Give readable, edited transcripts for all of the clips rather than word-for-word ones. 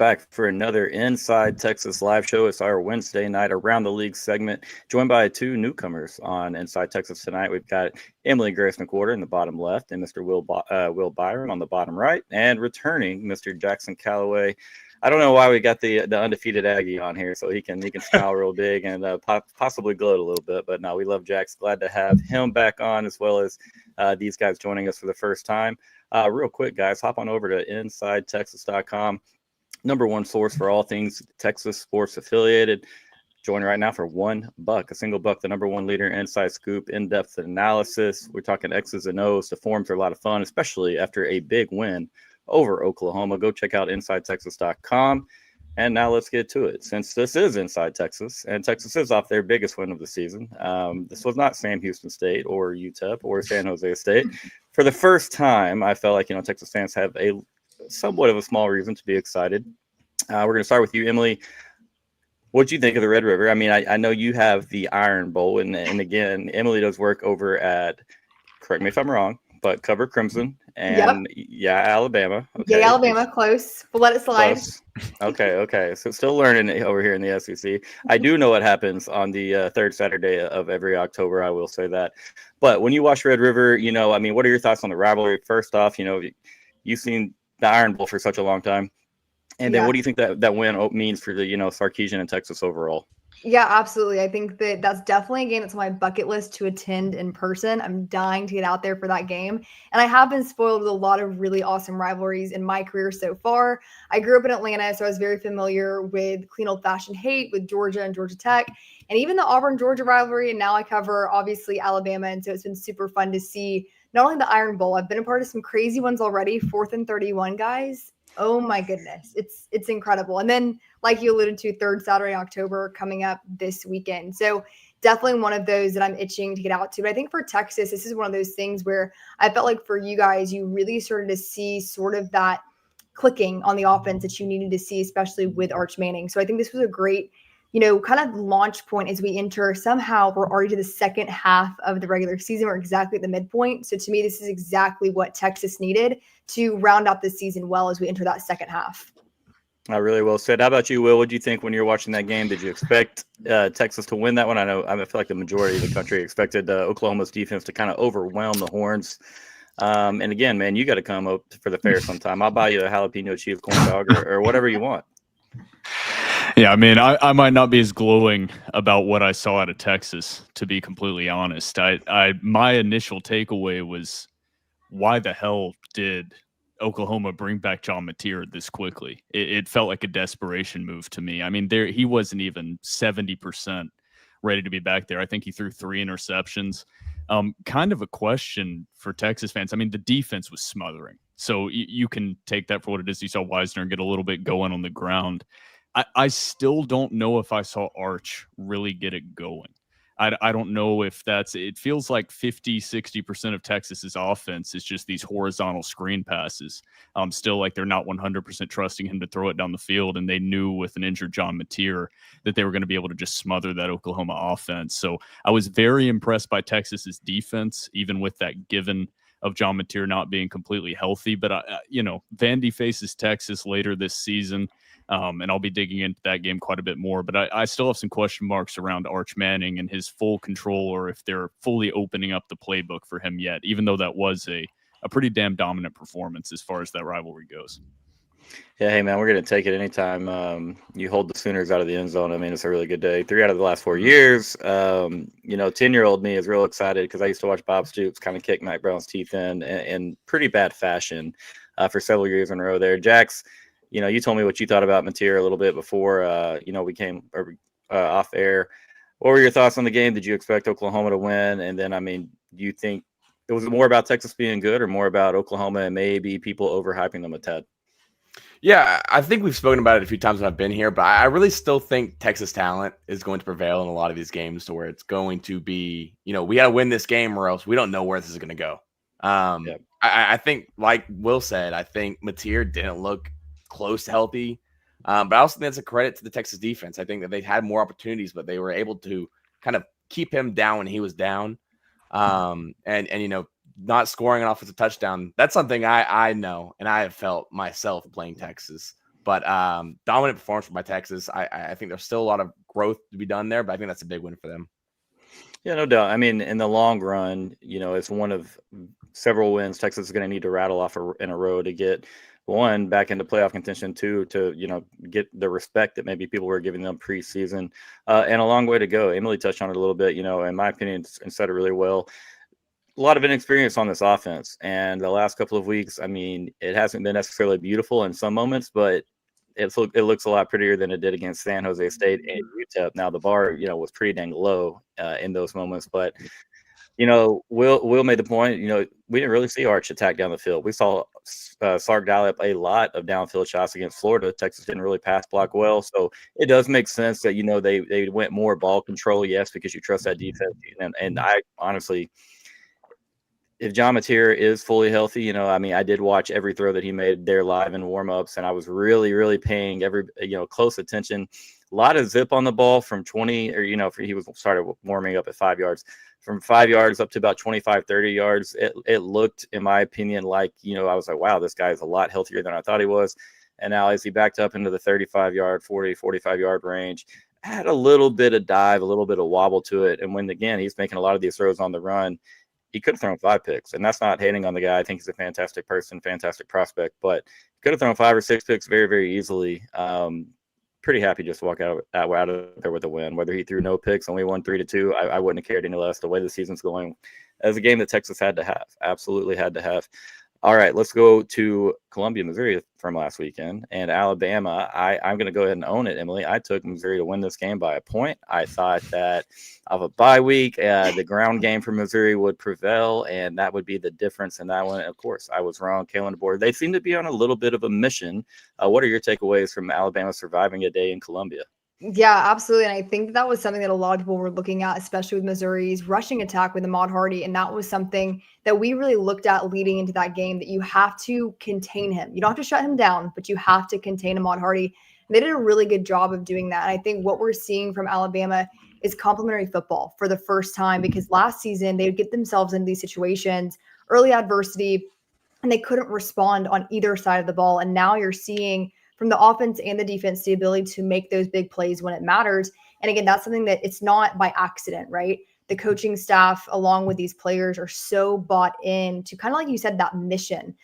back for another Inside Texas live show. It's our Wednesday night Around the League segment, joined by two newcomers on Inside Texas tonight. We've got Emily Grace McWhorter in the bottom left and Mr. Will Byron on the bottom right, and returning Mr. Jackson Calloway. I don't know why we got the undefeated Aggie on here, so he can smile real big and possibly gloat a little bit. But no, we love Jax. Glad to have him back on, as well as these guys joining us for the first time. Real quick, guys, hop on over to InsideTexas.com. Number one source for all things Texas sports affiliated. Join right now for $1, a single buck, the number one leader, inside scoop, in-depth analysis. We're talking X's and O's. The forums are a lot of fun, especially after a big win over Oklahoma. Go check out InsideTexas.com. And now let's get to it. Since this is Inside Texas, and Texas is off their biggest win of the season, this was not Sam Houston State or UTEP or San Jose State. For the first time, I felt like, Texas fans have a somewhat of a small reason to be excited. We're going to start with you, Emily. What did you think of the Red River? I mean, I know you have the Iron Bowl, and again, Emily does work over at, correct me if I'm wrong, but Cover Crimson and Alabama. Okay. Yeah, Alabama, close. We'll let it slide. Close. Okay. So still learning over here in the SEC. I do know what happens on the third Saturday of every October. I will say that. But when you watch Red River, what are your thoughts on the rivalry? First off, you've seen the Iron Bowl for such a long time. And then what do you think that win means for the, Sarkeesian and Texas overall? Yeah, absolutely. I think that's definitely a game that's on my bucket list to attend in person. I'm dying to get out there for that game. And I have been spoiled with a lot of really awesome rivalries in my career so far. I grew up in Atlanta, so I was very familiar with clean old-fashioned hate with Georgia and Georgia Tech, and even the Auburn-Georgia rivalry. And now I cover, obviously, Alabama. And so it's been super fun to see not only the Iron Bowl, I've been a part of some crazy ones already, 4th and 31, guys. Oh my goodness. It's incredible. And then, like you alluded to, third Saturday, October coming up this weekend. So definitely one of those that I'm itching to get out to. But I think for Texas, this is one of those things where I felt like for you guys, you really started to see sort of that clicking on the offense that you needed to see, especially with Arch Manning. So I think this was a great, kind of launch point as we enter. Somehow we're already to the second half of the regular season. We're exactly at the midpoint. So to me, this is exactly what Texas needed to round out the season well as we enter that second half. I really well said. How about you, Will? What did you think when you were watching that game? Did you expect Texas to win that one? I feel like the majority of the country expected Oklahoma's defense to kind of overwhelm the Horns. And again, man, you got to come up for the fair sometime. I'll buy you a jalapeno cheese corn dog or whatever you want. Yeah, I mean, I might not be as glowing about what I saw out of Texas, to be completely honest. My initial takeaway was, why the hell did Oklahoma bring back John Mateer this quickly? It felt like a desperation move to me. I mean, he wasn't even 70% ready to be back there. I think he threw 3 interceptions. Kind of a question for Texas fans. I mean, the defense was smothering. So you can take that for what it is. You saw Wisner get a little bit going on the ground. I still don't know if I saw Arch really get it going. I don't know if it feels like 50-60% of Texas's offense is just these horizontal screen passes. Still like they're not 100% trusting him to throw it down the field, and they knew with an injured John Mateer that they were going to be able to just smother that Oklahoma offense. So I was very impressed by Texas's defense, even with that given of John Mateer not being completely healthy. But, Vandy faces Texas later this season. And I'll be digging into that game quite a bit more. But I still have some question marks around Arch Manning and his full control, or if they're fully opening up the playbook for him yet, even though that was a pretty damn dominant performance as far as that rivalry goes. Yeah, hey, man, we're going to take it anytime you hold the Sooners out of the end zone. I mean, it's a really good day. 3 out of the last 4 years. 10-year-old me is real excited because I used to watch Bob Stoops kind of kick Mike Brown's teeth in pretty bad fashion for several years in a row there. Jax, you told me what you thought about Mateer a little bit before, we came off air. What were your thoughts on the game? Did you expect Oklahoma to win? And then, do you think it was more about Texas being good or more about Oklahoma and maybe people overhyping them a tad? Yeah, I think we've spoken about it a few times when I've been here, but I really still think Texas talent is going to prevail in a lot of these games, to where it's going to be, we got to win this game or else we don't know where this is going to go. I think, like Will said, I think Mateer didn't look close to healthy. But I also think that's a credit to the Texas defense. I think that they had more opportunities, but they were able to kind of keep him down when he was down. And not scoring an offensive touchdown. That's something I know, and I have felt myself playing Texas. But dominant performance by Texas. I think there's still a lot of growth to be done there, but I think that's a big win for them. Yeah, no doubt. I mean, in the long run, it's one of several wins Texas is going to need to rattle off in a row to get, one, back into playoff contention, two, to get the respect that maybe people were giving them preseason, and a long way to go. Emily touched on it a little bit. In my opinion, and said it really well. A lot of inexperience on this offense, and the last couple of weeks, I mean, it hasn't been necessarily beautiful in some moments, but it looks a lot prettier than it did against San Jose State and UTEP. Now the bar, was pretty dang low in those moments, but Will made the point. We didn't really see Arch attack down the field. We saw Sark dial up a lot of downfield shots against Florida. Texas didn't really pass block well, so it does make sense that they went more ball control. Yes, because you trust that defense, and I honestly, if John Mateer is fully healthy, I mean, I did watch every throw that he made there live in warmups, and I was really, really paying close attention. A lot of zip on the ball from 20, or he started warming up at 5 yards. From 5 yards up to about 25, 30 yards, it looked, in my opinion, like, I was like, wow, this guy is a lot healthier than I thought he was. And now as he backed up into the 35-yard, 40, 45-yard range, had a little bit of dive, a little bit of wobble to it. And when, again, he's making a lot of these throws on the run, he could have thrown 5 picks. And that's not hating on the guy. I think he's a fantastic person, fantastic prospect. But could have thrown 5 or 6 picks very, very easily. Pretty happy just to walk out of there with a win. Whether he threw no picks, only won 3-2, I wouldn't have cared any less. The way the season's going, as a game that Texas had to have, absolutely had to have. All right, let's go to Columbia, Missouri from last weekend, and Alabama. I'm going to go ahead and own it, Emily. I took Missouri to win this game by a point. I thought that of a bye week, the ground game for Missouri would prevail, and that would be the difference in that one. Of course, I was wrong. Kalen DeBoer, they seem to be on a little bit of a mission. What are your takeaways from Alabama surviving a day in Columbia? Yeah, absolutely. And I think that was something that a lot of people were looking at, especially with Missouri's rushing attack with Ahmad Hardy. And that was something that we really looked at leading into that game, that you have to contain him. You don't have to shut him down, but you have to contain Ahmad Hardy. And they did a really good job of doing that. And I think what we're seeing from Alabama is complementary football for the first time, because last season they would get themselves into these situations, early adversity, and they couldn't respond on either side of the ball. And now you're seeing from the offense and the defense the ability to make those big plays when it matters. And again, that's something that it's not by accident, right? The coaching staff, along with these players, are so bought in to, kind of like you said, that mission.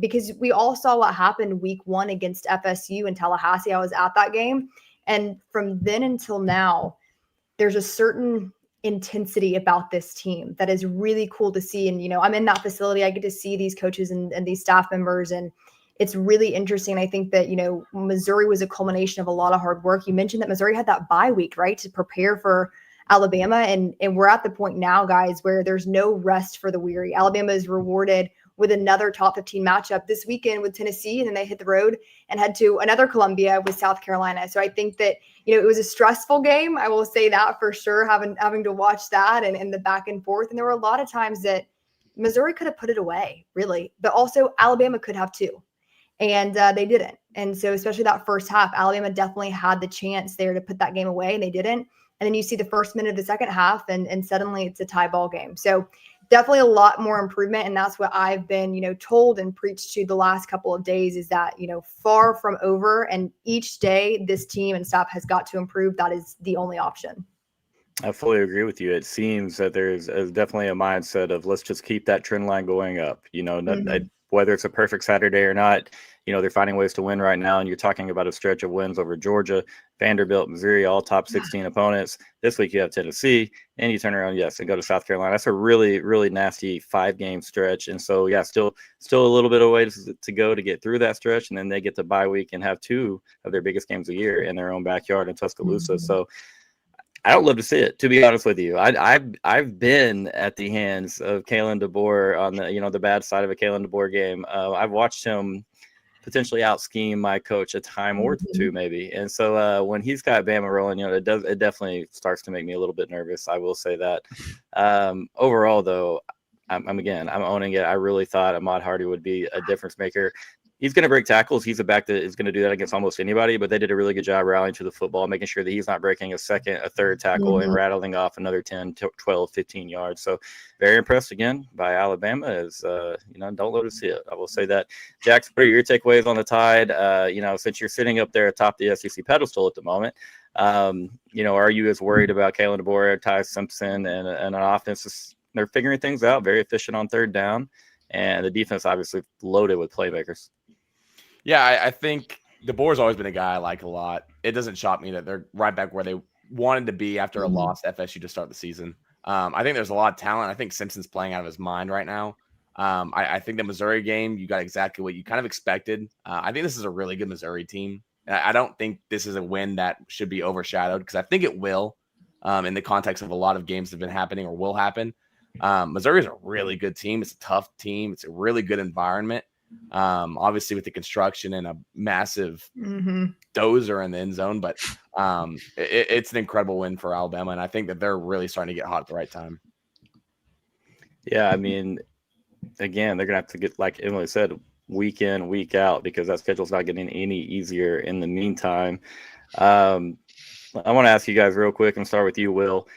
Because we all saw what happened week 1 against FSU in Tallahassee. I was at that game. And from then until now, there's a certain intensity about this team that is really cool to see. And, I'm in that facility. I get to see these coaches and these staff members, and it's really interesting. I think that, Missouri was a culmination of a lot of hard work. You mentioned that Missouri had that bye week, right, to prepare for Alabama. And we're at the point now, guys, where there's no rest for the weary. Alabama is rewarded with another top 15 matchup this weekend with Tennessee, and then they hit the road and head to another Columbia with South Carolina. So I think that, it was a stressful game. I will say that for sure, having to watch that and the back and forth. And there were a lot of times that Missouri could have put it away, really, but also Alabama could have too. And they didn't. And so especially that first half, Alabama definitely had the chance there to put that game away, and they didn't. And then you see the first minute of the second half, and suddenly it's a tie ball game. So definitely a lot more improvement. And that's what I've been, told and preached to the last couple of days, is that, far from over. And each day this team and staff has got to improve. That is the only option. I fully agree with you. It seems that there's definitely a mindset of, let's just keep that trend line going up. Whether it's a perfect Saturday or not, they're finding ways to win right now. And you're talking about a stretch of wins over Georgia, Vanderbilt, Missouri, all top 16 opponents. This week you have Tennessee, and you turn around, and go to South Carolina. That's a really, really nasty 5-game stretch. And so, still a little bit of way to go to get through that stretch. And then they get to bye week and have 2 of their biggest games of the year in their own backyard in Tuscaloosa. Mm-hmm. So I don't love to see it, to be honest with you. I've been at the hands of Kalen DeBoer on the the bad side of a Kalen DeBoer game. I've watched him potentially out scheme my coach a time or two, maybe. And so when he's got Bama rolling, it definitely starts to make me a little bit nervous. I will say that. Overall, though, I'm owning it. I really thought Ahmad Hardy would be a difference maker. he's going to break tackles. He's a back that is going to do that against almost anybody, but they did a really good job rallying to the football, making sure that he's not breaking a second, a third tackle and rattling off another 10, 12, 15 yards. So very impressed again by Alabama as, don't load to see it. I will say that. Jax, what are your takeaways on the Tide? Since you're sitting up there atop the SEC pedestal at the moment, are you as worried about Kalen DeBoer, Ty Simpson, and an offense? They're figuring things out, very efficient on third down, and the defense obviously loaded with playmakers. Yeah, I think DeBoer's always been a guy I like a lot. It doesn't shock me that they're right back where they wanted to be after a loss to FSU to start the season. I think there's a lot of talent. I think Simpson's playing out of his mind right now. I think the Missouri game, you got exactly what you kind of expected. I think this is a really good Missouri team. I don't think this is a win that should be overshadowed because I think it will in the context of a lot of games that have been happening or will happen. Missouri is a really good team. It's a tough team. It's a really good environment. Obviously with the construction and a massive dozer in the end zone, but it's an incredible win for Alabama, and I think that they're really starting to get hot at the right time. Yeah, I mean, again, they're gonna have to get, like Emily said, week in, week out, because that schedule's not getting any easier in the meantime. I want to ask you guys real quick and start with you, Will.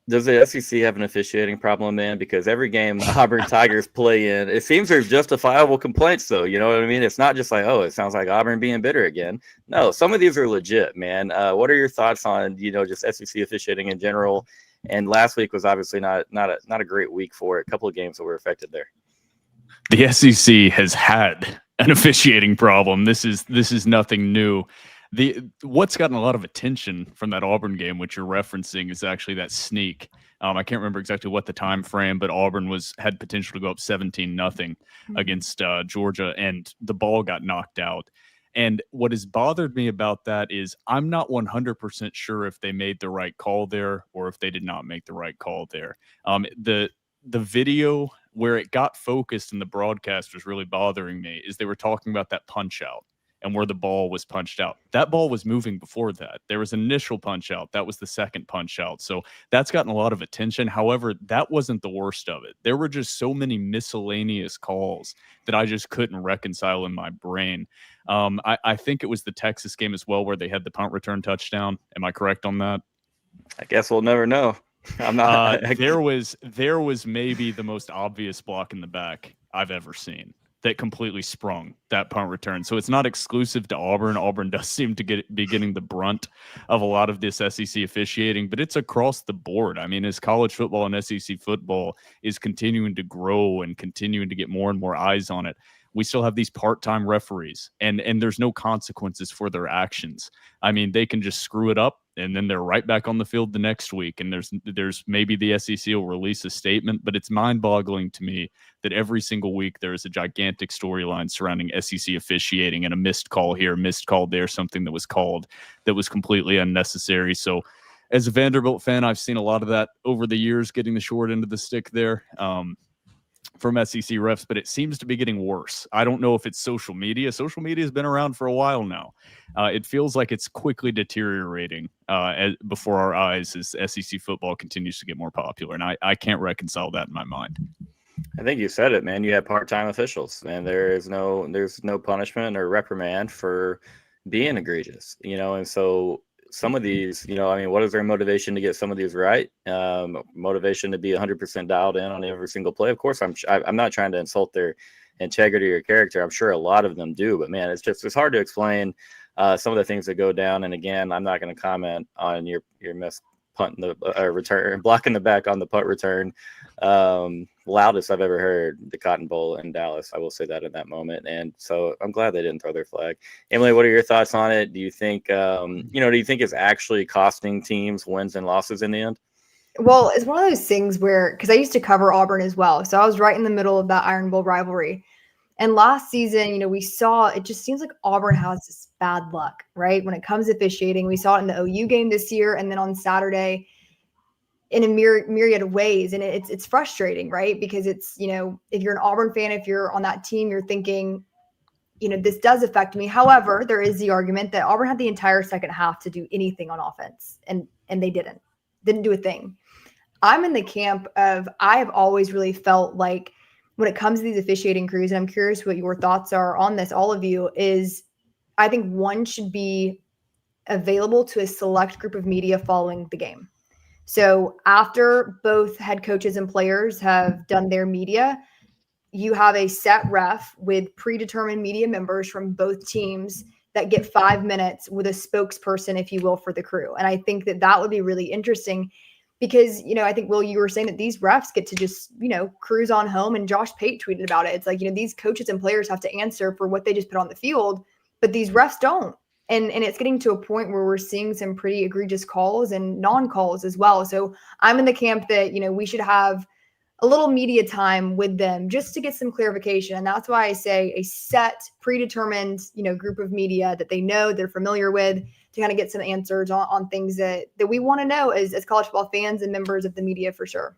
Does the SEC have an officiating problem, man? Because every game Auburn Tigers play in, it seems there's justifiable complaints, though. You know what I mean? It's not just like, oh, it sounds like Auburn being bitter again. No, some of these are legit, man. What are your thoughts on, just SEC officiating in general? And last week was obviously not a great week for it. A couple of games that were affected there. The SEC has had an officiating problem. This is nothing new. What's gotten a lot of attention from that Auburn game, which you're referencing, is actually that sneak. I can't remember exactly what the time frame, but Auburn had potential to go up 17-0 against Georgia, and the ball got knocked out. And what has bothered me about that is I'm not 100% sure if they made the right call there or if they did not make the right call there. The video where it got focused in the broadcast was really bothering me. Is they were talking about that punch out and where the ball was punched out. That ball was moving before that. There was initial punch out. That was the second punch out. So that's gotten a lot of attention. However, that wasn't the worst of it. There were just so many miscellaneous calls that I just couldn't reconcile in my brain. I think it was the Texas game as well where they had the punt return touchdown. Am I correct on that? I guess we'll never know. I'm not. There was maybe the most obvious block in the back I've ever seen that completely sprung that punt return. So it's not exclusive to Auburn. Auburn does seem to be getting the brunt of a lot of this SEC officiating, but it's across the board. I mean, as college football and SEC football is continuing to grow and continuing to get more and more eyes on it, we still have these part-time referees, and there's no consequences for their actions. I mean, they can just screw it up, and then they're right back on the field the next week. And there's maybe the SEC will release a statement, but it's mind-boggling to me that every single week there is a gigantic storyline surrounding SEC officiating and a missed call here, missed call there, something that was called that was completely unnecessary. So as a Vanderbilt fan, I've seen a lot of that over the years, getting the short end of the stick there. From SEC refs, but it seems to be getting worse. I don't know if it's social media. Social media has been around for a while now. It feels like it's quickly deteriorating before our eyes as SEC football continues to get more popular, and I can't reconcile that in my mind. I think you said it, man. You have part-time officials, and there's no punishment or reprimand for being egregious, and so some of these, what is their motivation to get some of these right? Motivation to be 100% dialed in on every single play. Of course, I'm not trying to insult their integrity or character. I'm sure a lot of them do, but man, it's hard to explain some of the things that go down. And again, I'm not going to comment on your miss punt in the return, blocking the back on the punt return. Loudest I've ever heard, the Cotton Bowl in Dallas. I will say that in that moment. And so I'm glad they didn't throw their flag. Emily, what are your thoughts on it? Do you think, do you think it's actually costing teams wins and losses in the end? Well, it's one of those things where, because I used to cover Auburn as well. So I was right in the middle of that Iron Bowl rivalry. And last season, we saw, it just seems like Auburn has this bad luck, right? When it comes to officiating, we saw it in the OU game this year. And then on Saturday, in a myriad of ways. And it's frustrating, right? Because it's, if you're an Auburn fan, if you're on that team, you're thinking, this does affect me. However, there is the argument that Auburn had the entire second half to do anything on offense, and they didn't do a thing. I'm in the camp of, I have always really felt like when it comes to these officiating crews, and I'm curious what your thoughts are on this, all of you, is I think one should be available to a select group of media following the game. So after both head coaches and players have done their media, you have a set ref with predetermined media members from both teams that get 5 minutes with a spokesperson, if you will, for the crew. And I think that that would be really interesting because, I think, Will, you were saying that these refs get to just, cruise on home, and Josh Pate tweeted about it. It's like, these coaches and players have to answer for what they just put on the field, but these refs don't. And it's getting to a point where we're seeing some pretty egregious calls and non-calls as well. So I'm in the camp that, we should have a little media time with them just to get some clarification. And that's why I say a set predetermined, group of media that they know, they're familiar with, to kind of get some answers on things that we want to know as college football fans and members of the media for sure.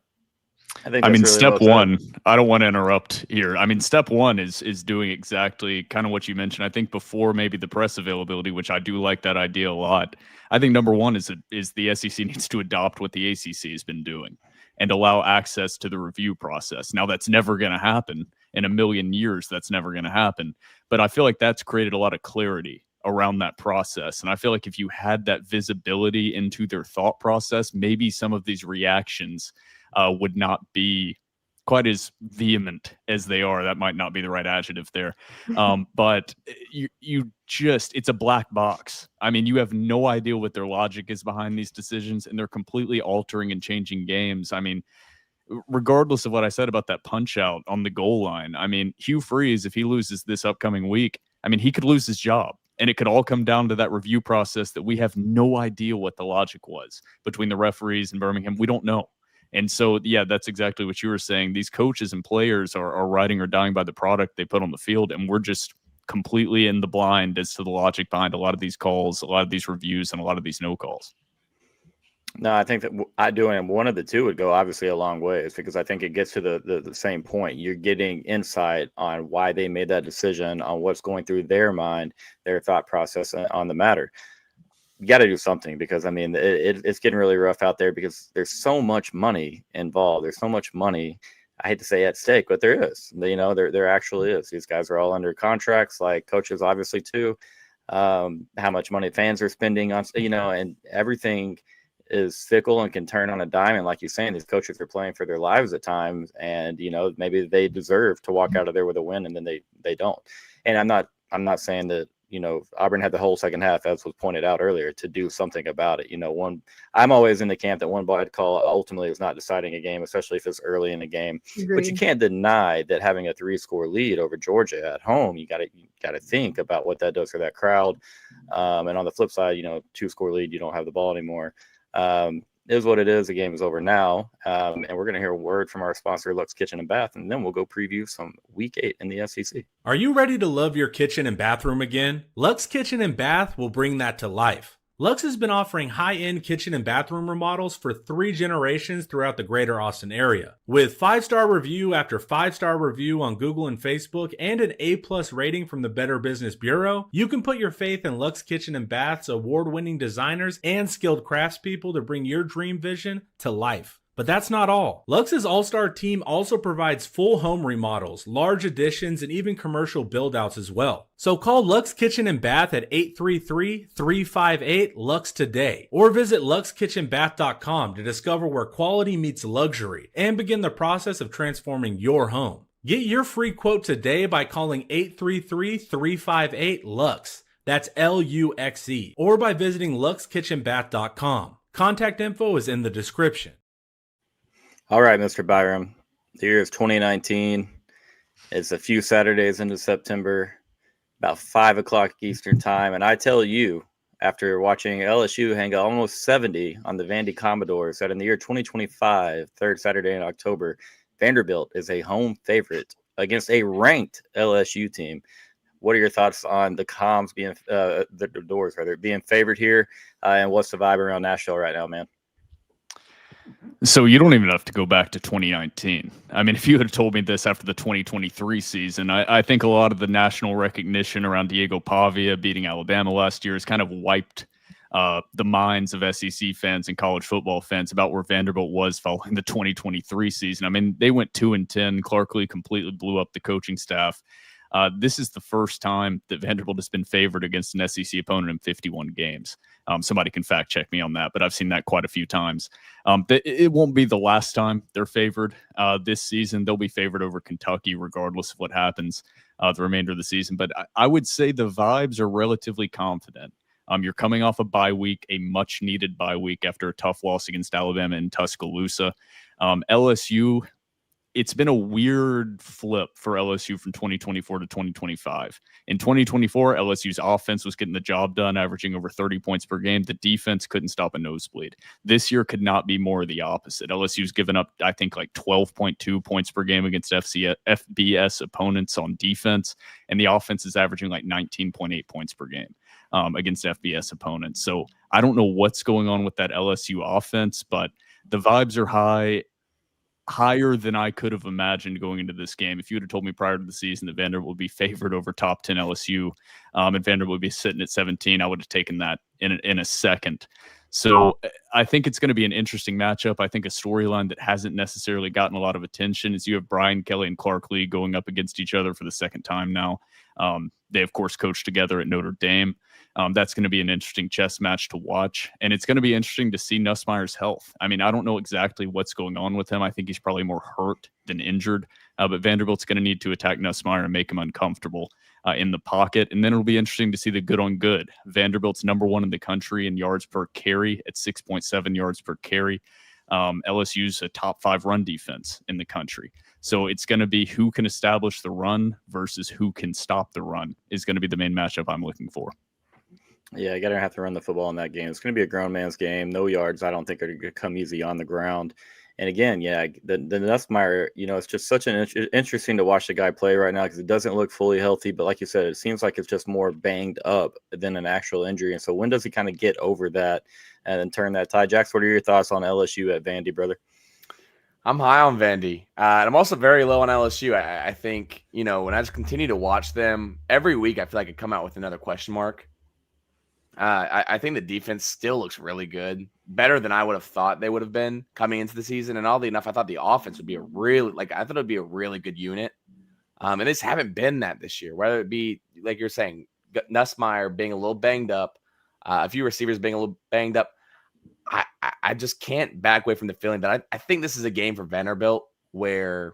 I mean, really step one, I don't want to interrupt here. I mean, step one is doing exactly kind of what you mentioned. I think before maybe the press availability, which I do like that idea a lot. I think number one is the SEC needs to adopt what the ACC has been doing and allow access to the review process. Now, that's never going to happen in a million years. That's never going to happen. But I feel like that's created a lot of clarity around that process. And I feel like if you had that visibility into their thought process, maybe some of these reactions would not be quite as vehement as they are. That might not be the right adjective there. But it's a black box. I mean, you have no idea what their logic is behind these decisions, and they're completely altering and changing games. I mean, regardless of what I said about that punch out on the goal line, I mean, Hugh Freeze, if he loses this upcoming week, I mean, he could lose his job. And it could all come down to that review process that we have no idea what the logic was between the referees and Birmingham. We don't know. And so, yeah, that's exactly what you were saying. These coaches and players are riding or dying by the product they put on the field, and we're just completely in the blind as to the logic behind a lot of these calls, a lot of these reviews, and a lot of these no calls. No, I think that doing one of the two would go obviously a long ways, because I think it gets to the same point. You're getting insight on why they made that decision, on what's going through their mind, their thought process on the matter. You got to do something, because I mean, it's getting really rough out there because there's so much money involved. There's so much money, I hate to say at stake, but there is. There actually is. These guys are all under contracts, like coaches obviously too. How much money fans are spending on, and everything is fickle and can turn on a dime. And like you're saying, these coaches are playing for their lives at times, and maybe they deserve to walk out of there with a win, and then they don't. And I'm not saying that Auburn had the whole second half, as was pointed out earlier, to do something about it. I'm always in the camp that one bad call ultimately is not deciding a game, especially if it's early in the game. Agreed. But you can't deny that having a 3-score lead over Georgia at home, you got to think about what that does for that crowd. And on the flip side, 2-score lead, you don't have the ball anymore. It is what it is. The game is over now. And we're going to hear a word from our sponsor, Luxe Kitchen and Bath, and then we'll go preview some Week 8 in the SEC. Are you ready to love your kitchen and bathroom again? Luxe Kitchen and Bath will bring that to life. Luxe has been offering high-end kitchen and bathroom remodels for 3 generations throughout the greater Austin area. With 5-star review after 5-star review on Google and Facebook and an A+ rating from the Better Business Bureau, you can put your faith in Luxe Kitchen and Bath's award-winning designers and skilled craftspeople to bring your dream vision to life. But that's not all. Luxe's all-star team also provides full home remodels, large additions, and even commercial build-outs as well. So call Luxe Kitchen and Bath at 833-358-LUXE today, or visit luxekitchenbath.com to discover where quality meets luxury and begin the process of transforming your home. Get your free quote today by calling 833-358-LUXE. That's LUXE, or by visiting luxekitchenbath.com. Contact info is in the description. All right, Mr. Byram, the year is 2019. It's a few Saturdays into September, about 5 o'clock Eastern time. And I tell you, after watching LSU hang almost 70 on the Vandy Commodores, that in the year 2025, third Saturday in October, Vanderbilt is a home favorite against a ranked LSU team. What are your thoughts on the Coms being, the Doors rather, being favored here? And what's the vibe around Nashville right now, man? So you don't even have to go back to 2019. I mean, if you had told me this after the 2023 season, I think a lot of the national recognition around Diego Pavia beating Alabama last year has kind of wiped the minds of SEC fans and college football fans about where Vanderbilt was following the 2023 season. I mean, they went 2-10. Clark Lee completely blew up the coaching staff. This is the first time that Vanderbilt has been favored against an SEC opponent in 51 games. Somebody can fact check me on that, but I've seen that quite a few times. It won't be the last time they're favored this season. They'll be favored over Kentucky regardless of what happens the remainder of the season. But I would say the vibes are relatively confident. You're coming off a bye week, a much-needed bye week after a tough loss against Alabama in Tuscaloosa. LSU, it's been a weird flip for LSU from 2024 to 2025. In 2024, LSU's offense was getting the job done, averaging over 30 points per game. The defense couldn't stop a nosebleed. This year could not be more of the opposite. LSU's given up, I think, like 12.2 points per game against FBS opponents on defense, and the offense is averaging like 19.8 points per game against FBS opponents. So I don't know what's going on with that LSU offense, but the vibes are higher than I could have imagined going into this game. If you would have told me prior to the season that Vanderbilt would be favored over top 10 LSU and Vanderbilt would be sitting at 17, I would have taken that in a second. So I think it's going to be an interesting matchup. I think a storyline that hasn't necessarily gotten a lot of attention is you have Brian Kelly and Clark Lee going up against each other for the second time now. They, of course, coached together at Notre Dame. That's going to be an interesting chess match to watch. And it's going to be interesting to see Nussmeier's health. I mean, I don't know exactly what's going on with him. I think he's probably more hurt than injured. But Vanderbilt's going to need to attack Nussmeier and make him uncomfortable in the pocket. And then it'll be interesting to see the good on good. Vanderbilt's number one in the country in yards per carry at 6.7 yards per carry. LSU's a top 5 run defense in the country. So it's going to be who can establish the run versus who can stop the run is going to be the main matchup I'm looking for. Yeah, you got to have to run the football in that game. It's going to be a grown man's game. No yards, I don't think, are going to come easy on the ground. And again, yeah, the Nussmeier, it's just such an interesting to watch the guy play right now because it doesn't look fully healthy. But like you said, it seems like it's just more banged up than an actual injury. And so when does he kind of get over that and then turn that tide? Jax, what are your thoughts on LSU at Vandy, brother? I'm high on Vandy. And I'm also very low on LSU. I think, when I just continue to watch them every week, I feel like I come out with another question mark. I think the defense still looks really good, better than I would have thought they would have been coming into the season. And oddly enough, I thought the offense would be a really good unit. And they just haven't been that this year, whether it be, like you're saying, Nussmeier being a little banged up, a few receivers being a little banged up. I just can't back away from the feeling that I think this is a game for Vanderbilt where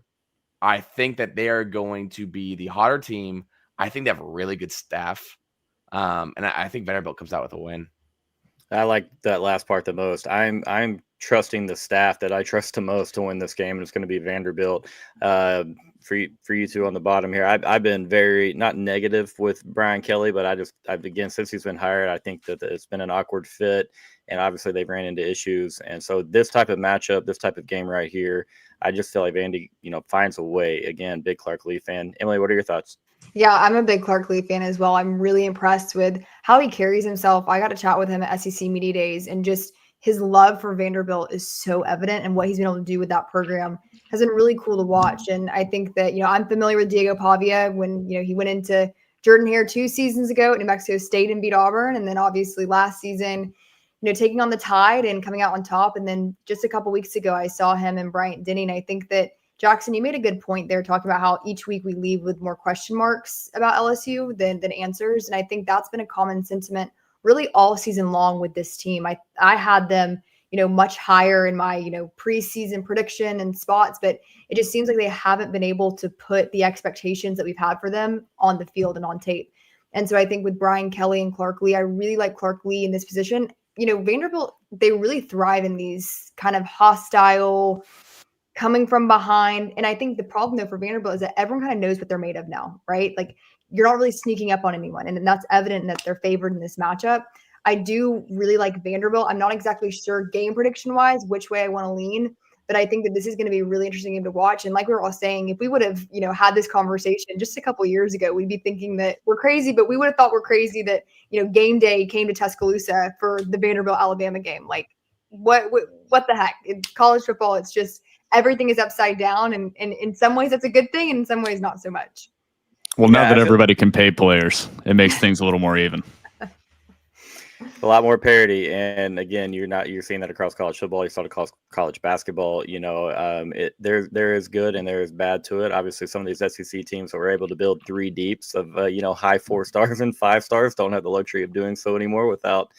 I think that they are going to be the hotter team. I think they have a really good staff. And I think Vanderbilt comes out with a win. I like that last part the most. I'm trusting the staff that I trust the most to win this game, and it's going to be Vanderbilt. For you two on the bottom here, I've been very not negative with Brian Kelly, but I've again, since he's been hired, I think that it's been an awkward fit, and obviously they've ran into issues. And so this type of matchup, this type of game right here, I just feel like Vandy, finds a way. Again, big Clark Lee fan. Emily, what are your thoughts? Yeah, I'm a big Clark Lee fan as well. I'm really impressed with how he carries himself. I got to chat with him at SEC Media Days, and just his love for Vanderbilt is so evident, and what he's been able to do with that program has been really cool to watch. And I think that, I'm familiar with Diego Pavia when, he went into Jordan-Hare 2 seasons ago at New Mexico State and beat Auburn. And then obviously last season, taking on the Tide and coming out on top. And then just a couple weeks ago, I saw him and Bryant Denny. And I think that, Jackson, you made a good point there talking about how each week we leave with more question marks about LSU than answers. And I think that's been a common sentiment really all season long with this team. I had them, much higher in my, preseason prediction and spots, but it just seems like they haven't been able to put the expectations that we've had for them on the field and on tape. And so I think with Brian Kelly and Clark Lee, I really like Clark Lee in this position. Vanderbilt, they really thrive in these kind of hostile, coming from behind. And I think the problem though for Vanderbilt is that everyone kind of knows what they're made of now, right? Like you're not really sneaking up on anyone. And that's evident that they're favored in this matchup. I do really like Vanderbilt. I'm not exactly sure game prediction wise, which way I want to lean, but I think that this is going to be a really interesting game to watch. And like we were all saying, if we would have, had this conversation just a couple of years ago, we'd be thinking that we're crazy, but we would have thought we're crazy that, game day came to Tuscaloosa for the Vanderbilt Alabama game. Like what the heck? It's college football. It's just, everything is upside down, and in some ways that's a good thing, and in some ways not so much. Well, now that everybody can pay players, it makes things a little more even. A lot more parity, and again, you're seeing that across college football. You saw it across college basketball. There is good and there is bad to it. Obviously, some of these SEC teams that were able to build three deeps of high 4 stars and 5 stars don't have the luxury of doing so anymore without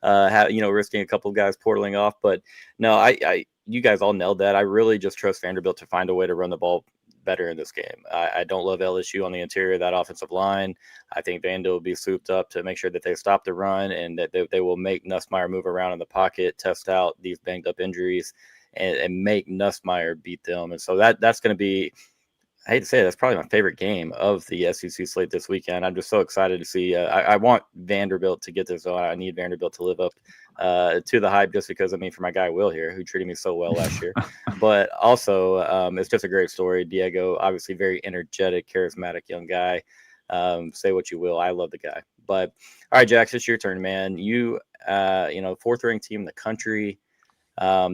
risking a couple of guys portaling off. But no, I you guys all nailed that. I really just trust Vanderbilt to find a way to run the ball better in this game. I don't love LSU on the interior of that offensive line. I think Vanderbilt will be souped up to make sure that they stop the run and that they will make Nussmeier move around in the pocket, test out these banged up injuries, and make Nussmeier beat them. And so that's going to be, I hate to say it, that's probably my favorite game of the SEC slate this weekend. I'm just so excited to see. I want Vanderbilt to get this. I need Vanderbilt to live up to the hype, just because, for my guy Will here, who treated me so well last year. But also, it's just a great story. Diego, obviously very energetic, charismatic young guy. Say what you will, I love the guy. But all right, Jax, it's your turn, man. You, fourth ranked team in the country.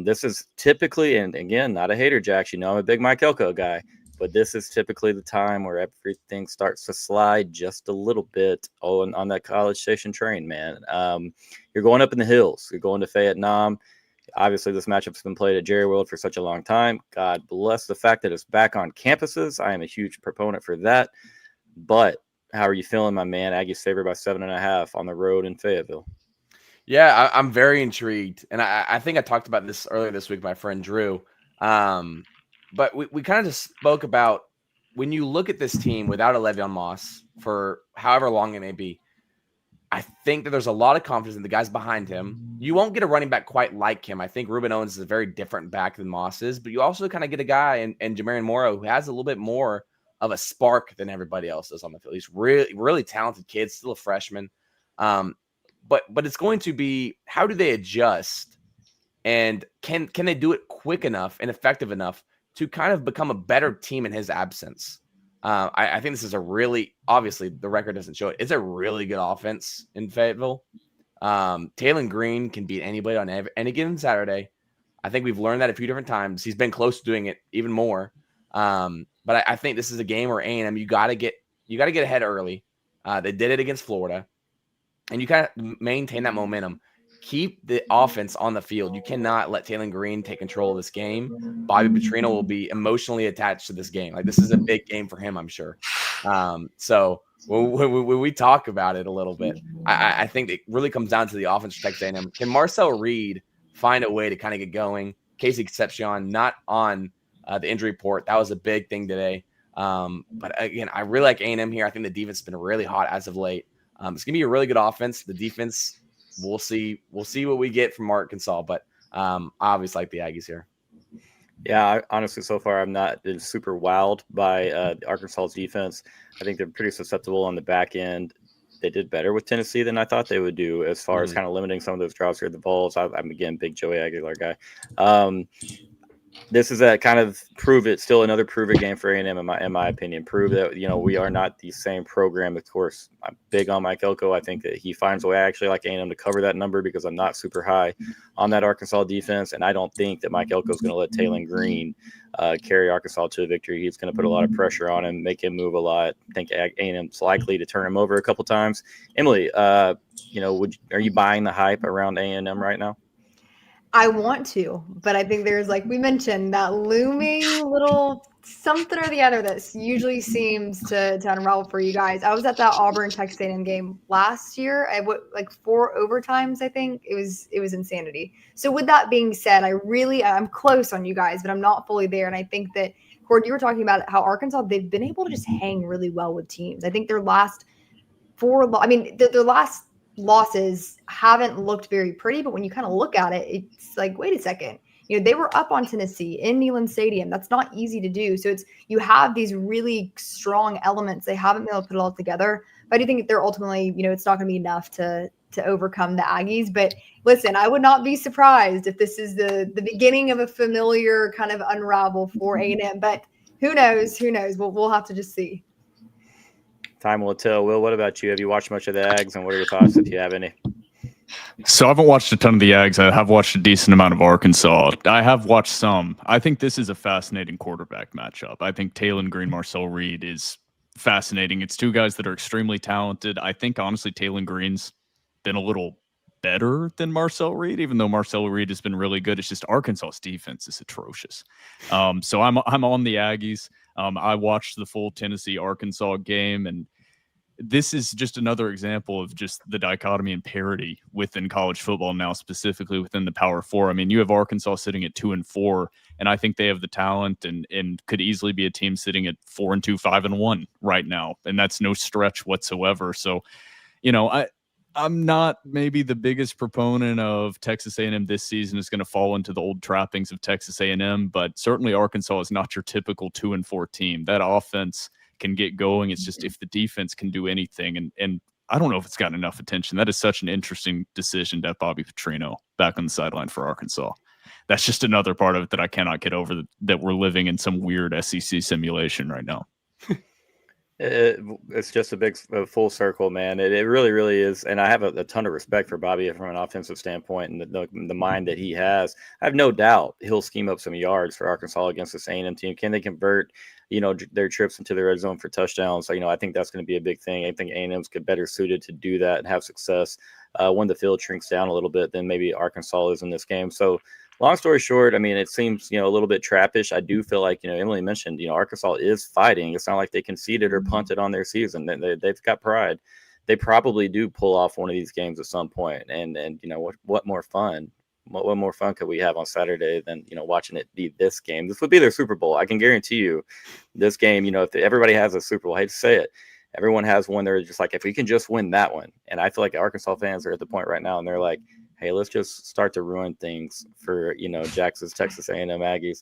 This is typically, and again, not a hater, Jax. I'm a big Mike Elko guy. But this is typically the time where everything starts to slide just a little bit on that College Station train, man. You're going up in the hills. You're going to Fayette-Nam. Obviously, this matchup's been played at Jerry World for such a long time. God bless the fact that it's back on campuses. I am a huge proponent for that. But how are you feeling, my man? Aggies favored by 7.5 on the road in Fayetteville. Yeah, I'm very intrigued. And I think I talked about this earlier this week with my friend Drew. But we kind of just spoke about, when you look at this team without a Le'Veon Moss for however long it may be, I think that there's a lot of confidence in the guys behind him. You won't get a running back quite like him. I think Ruben Owens is a very different back than Moss is, but you also kind of get a guy in Jamarian Morrow who has a little bit more of a spark than everybody else is on the field. He's really, really talented kid, still a freshman. But it's going to be, how do they adjust, and can they do it quick enough and effective enough to kind of become a better team in his absence? I think this is a really, obviously the record doesn't show it. It's a really good offense in Fayetteville. Taylon Green can beat anybody on any given Saturday. I think we've learned that a few different times. He's been close to doing it even more. But I think this is a game where A&M, you got to get ahead early. They did it against Florida, and you kind of maintain that momentum. Keep the offense on the field. You cannot let Taylon Green take control of this game. Bobby Petrino will be emotionally attached to this game. Like, this is a big game for him, I'm sure. So when we talk about it a little bit, I think it really comes down to the offense for Texas A&M. Can Marcel Reed find a way to kind of get going? Casey Concepcion not on the injury report. That was a big thing today. But again, I really like A&M here. I think the defense has been really hot as of late. It's going to be a really good offense. The defense, we'll see what we get from Arkansas, but I obviously like the Aggies here. Yeah, honestly, so far I'm not been super wowed by Arkansas's defense. I think they're pretty susceptible on the back end. They did better with Tennessee than I thought they would do, as far as kind of limiting some of those drops here at the Vols. I'm again big Joey Aguilar guy. This is a kind of still another prove it game for A&M in my opinion. Prove that we are not the same program. Of course, I'm big on Mike Elko. I think that he finds a way. I actually like A&M to cover that number because I'm not super high on that Arkansas defense, and I don't think that Mike Elko is going to let Taylon Green carry Arkansas to a victory. He's going to put a lot of pressure on him, make him move a lot. I think A&M's likely to turn him over a couple times. Emily, are you buying the hype around A&M right now? I want to, but I think there's, like we mentioned, that looming little something or the other that usually seems to unravel for you guys. I was at that Auburn Texas A&M game last year. I went like 4 overtimes. I think it was insanity. So with that being said, I'm close on you guys, but I'm not fully there. And I think that, Cord, you were talking about how Arkansas, they've been able to just hang really well with teams. I think their last 4, their last losses haven't looked very pretty, but when you kind of look at it, it's like, wait a second, they were up on Tennessee in Neyland Stadium. That's not easy to do. So you have these really strong elements. They haven't been able to put it all together, but I do think they're ultimately, it's not going to be enough to overcome the Aggies. But listen, I would not be surprised if this is the beginning of a familiar kind of unravel for A&M, but who knows? We'll have to just see. Time will tell. Will, what about you? Have you watched much of the Ags, and what are your thoughts, if you have any? So I haven't watched a ton of the Ags. I have watched a decent amount of Arkansas. I have watched some. I think this is a fascinating quarterback matchup. I think Taylon Green, Marcel Reed is fascinating. It's two guys that are extremely talented. I think, honestly, Taylon Green's been a little better than Marcel Reed, even though Marcel Reed has been really good. It's just Arkansas's defense is atrocious. So I'm on the Aggies. I watched the full Tennessee-Arkansas game, and this is just another example of just the dichotomy and parity within college football now, specifically within the Power Four. I mean, you have Arkansas sitting at 2-4, and I think they have the talent and could easily be a team sitting at 4-2, 5-1 right now, and that's no stretch whatsoever. So, I'm not maybe the biggest proponent of Texas A&M this season is going to fall into the old trappings of Texas A&M, but certainly Arkansas is not your typical 2-4 team. That offense can get going. It's just if the defense can do anything, and I don't know if it's gotten enough attention. That is such an interesting decision to have Bobby Petrino back on the sideline for Arkansas. That's just another part of it that I cannot get over, that we're living in some weird SEC simulation right now. It's just a full circle, man. It really, really is. And I have a ton of respect for Bobby from an offensive standpoint and the mind that he has. I have no doubt he'll scheme up some yards for Arkansas against this A&M team. Can they convert, their trips into the red zone for touchdowns? So, I think that's going to be a big thing. I think A&M's better suited to do that and have success when the field shrinks down a little bit than maybe Arkansas is in this game. So, long story short, it seems, a little bit trappish. I do feel like, Emily mentioned, Arkansas is fighting. It's not like they conceded or punted on their season. They've got pride. They probably do pull off one of these games at some point. And what more fun? What more fun could we have on Saturday than, watching it be this game? This would be their Super Bowl. I can guarantee you this game, if everybody has a Super Bowl, I hate to say it, everyone has one. They're just like, if we can just win that one. And I feel like Arkansas fans are at the point right now and they're like, hey, let's just start to ruin things for, Jackson's Texas A&M Aggies.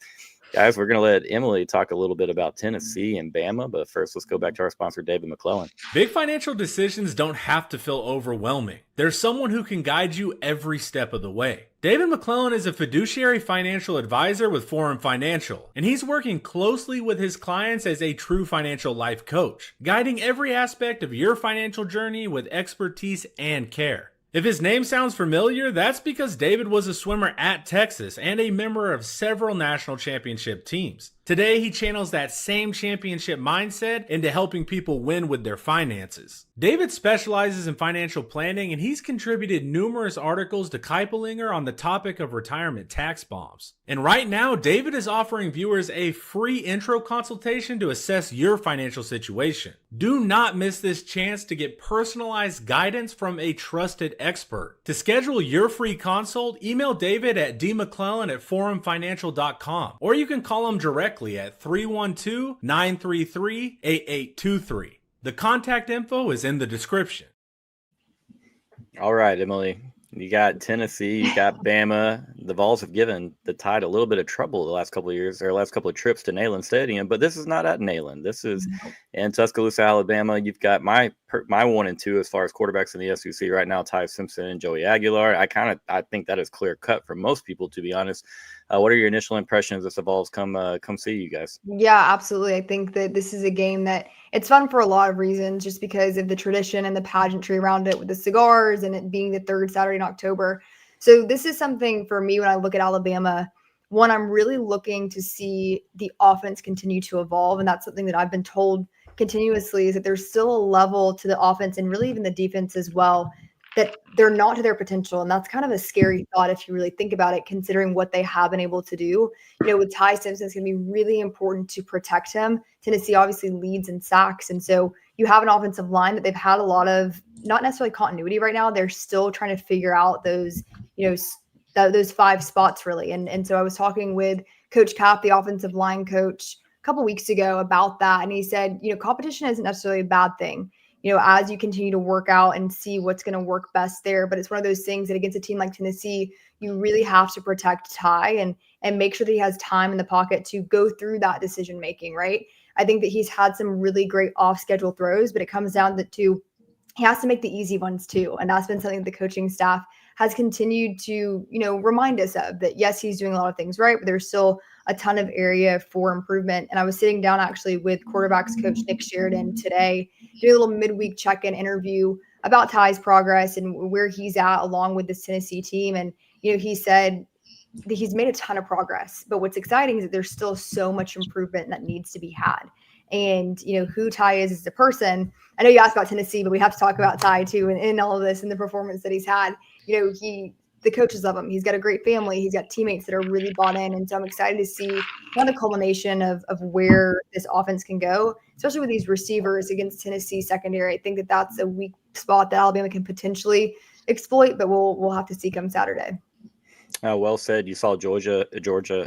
Guys, we're going to let Emily talk a little bit about Tennessee and Bama, but first let's go back to our sponsor, David McClellan. Big financial decisions don't have to feel overwhelming. There's someone who can guide you every step of the way. David McClellan is a fiduciary financial advisor with Forum Financial, and he's working closely with his clients as a true financial life coach, guiding every aspect of your financial journey with expertise and care. If his name sounds familiar, that's because David was a swimmer at Texas and a member of several national championship teams. Today, he channels that same championship mindset into helping people win with their finances. David specializes in financial planning, and he's contributed numerous articles to Kiplinger on the topic of retirement tax bombs. And right now, David is offering viewers a free intro consultation to assess your financial situation. Do not miss this chance to get personalized guidance from a trusted expert. To schedule your free consult, email David at dmcclellan@forumfinancial.com, or you can call him directly at 312-933-8823. The contact info is in the description. All right, Emily. You got Tennessee, you got Bama. The Vols have given the Tide a little bit of trouble the last couple of years, their last couple of trips to Neyland Stadium, but this is not at Neyland. This is in Tuscaloosa, Alabama. You've got my 1 and 2 as far as quarterbacks in the SEC right now, Ty Simpson and Joey Aguilar. I think that is clear cut for most people, to be honest. What are your initial impressions as the Vols come see you guys? Yeah, absolutely. I think that this is a game that it's fun for a lot of reasons, just because of the tradition and the pageantry around it with the cigars and it being the third Saturday in October. So this is something for me when I look at Alabama. One, I'm really looking to see the offense continue to evolve. And that's something that I've been told continuously, is that there's still a level to the offense and really even the defense as well, that they're not to their potential. And that's kind of a scary thought if you really think about it, considering what they have been able to do. With Ty Simpson, it's going to be really important to protect him. Tennessee obviously leads in sacks. And so you have an offensive line that they've had a lot of, not necessarily continuity right now. They're still trying to figure out those, those 5 spots really. And so I was talking with Coach Cap, the offensive line coach, a couple weeks ago about that. And he said, competition isn't necessarily a bad thing, as you continue to work out and see what's going to work best there. But it's one of those things that against a team like Tennessee, you really have to protect Ty and make sure that he has time in the pocket to go through that decision making, right? I think that he's had some really great off-schedule throws, but it comes down to he has to make the easy ones too. And that's been something that the coaching staff has continued to, remind us of, that yes, he's doing a lot of things right, but there's still a ton of area for improvement. And I was sitting down actually with quarterbacks coach Nick Sheridan today, doing a little midweek check-in interview about Ty's progress and where he's at along with this Tennessee team. And, he said that he's made a ton of progress, but what's exciting is that there's still so much improvement that needs to be had. And, who Ty is as a person. I know you asked about Tennessee, but we have to talk about Ty too and all of this and the performance that he's had. the coaches love him. He's got a great family. He's got teammates that are really bought in. And so I'm excited to see kind of the culmination of where this offense can go, especially with these receivers against Tennessee secondary. I think that's a weak spot that Alabama can potentially exploit, but we'll have to see come Saturday. Well said. You saw Georgia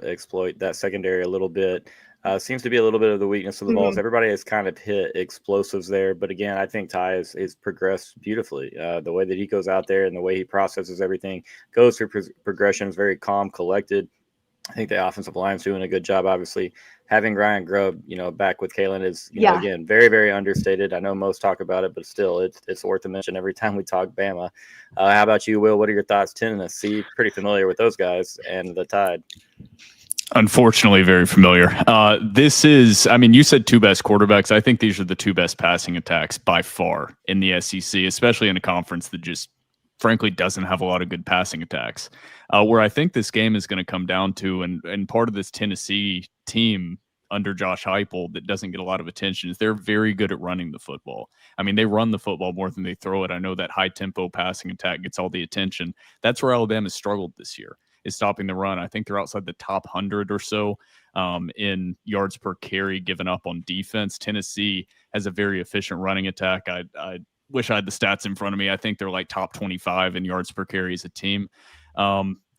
exploit that secondary a little bit. Seems to be a little bit of the weakness of the balls. Everybody has kind of hit explosives there, but again, I think Ty is progressed beautifully. The way that he goes out there and the way he processes everything, goes through progressions, very calm, collected. I think the offensive line's doing a good job. Obviously, having Ryan Grubb, back with Kalen is, know, again, very, very understated. I know most talk about it, but still, it's worth a mention every time we talk Bama. How about you, Will? What are your thoughts? Tennessee, pretty familiar with those guys, and the Tide. Unfortunately, very familiar. This is, I mean, you said two best quarterbacks. I think these are the two best passing attacks by far in the SEC, especially in a conference that just frankly doesn't have a lot of good passing attacks. Where I think this game is going to come down to, and part of this Tennessee team under Josh Heupel that doesn't get a lot of attention, is they're very good at running the football. I mean, they run the football more than they throw it. I know that high-tempo passing attack gets all the attention. That's where Alabama struggled this year, is stopping the run. I think they're outside the top 100 or so in yards per carry given up on defense. Tennessee has a very efficient running attack. I wish I had the stats in front of me. I think they're like top 25 in yards per carry as a team.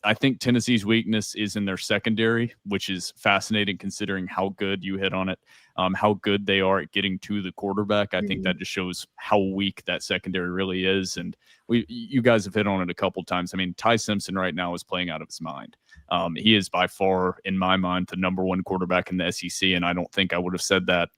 I think Tennessee's weakness is in their secondary, which is fascinating considering how good, you hit on it, how good they are at getting to the quarterback. I think that just shows how weak that secondary really is. And you guys have hit on it a couple times. I mean, Ty Simpson right now is playing out of his mind. He is by far, in my mind, the number one quarterback in the SEC, and I don't think I would have said that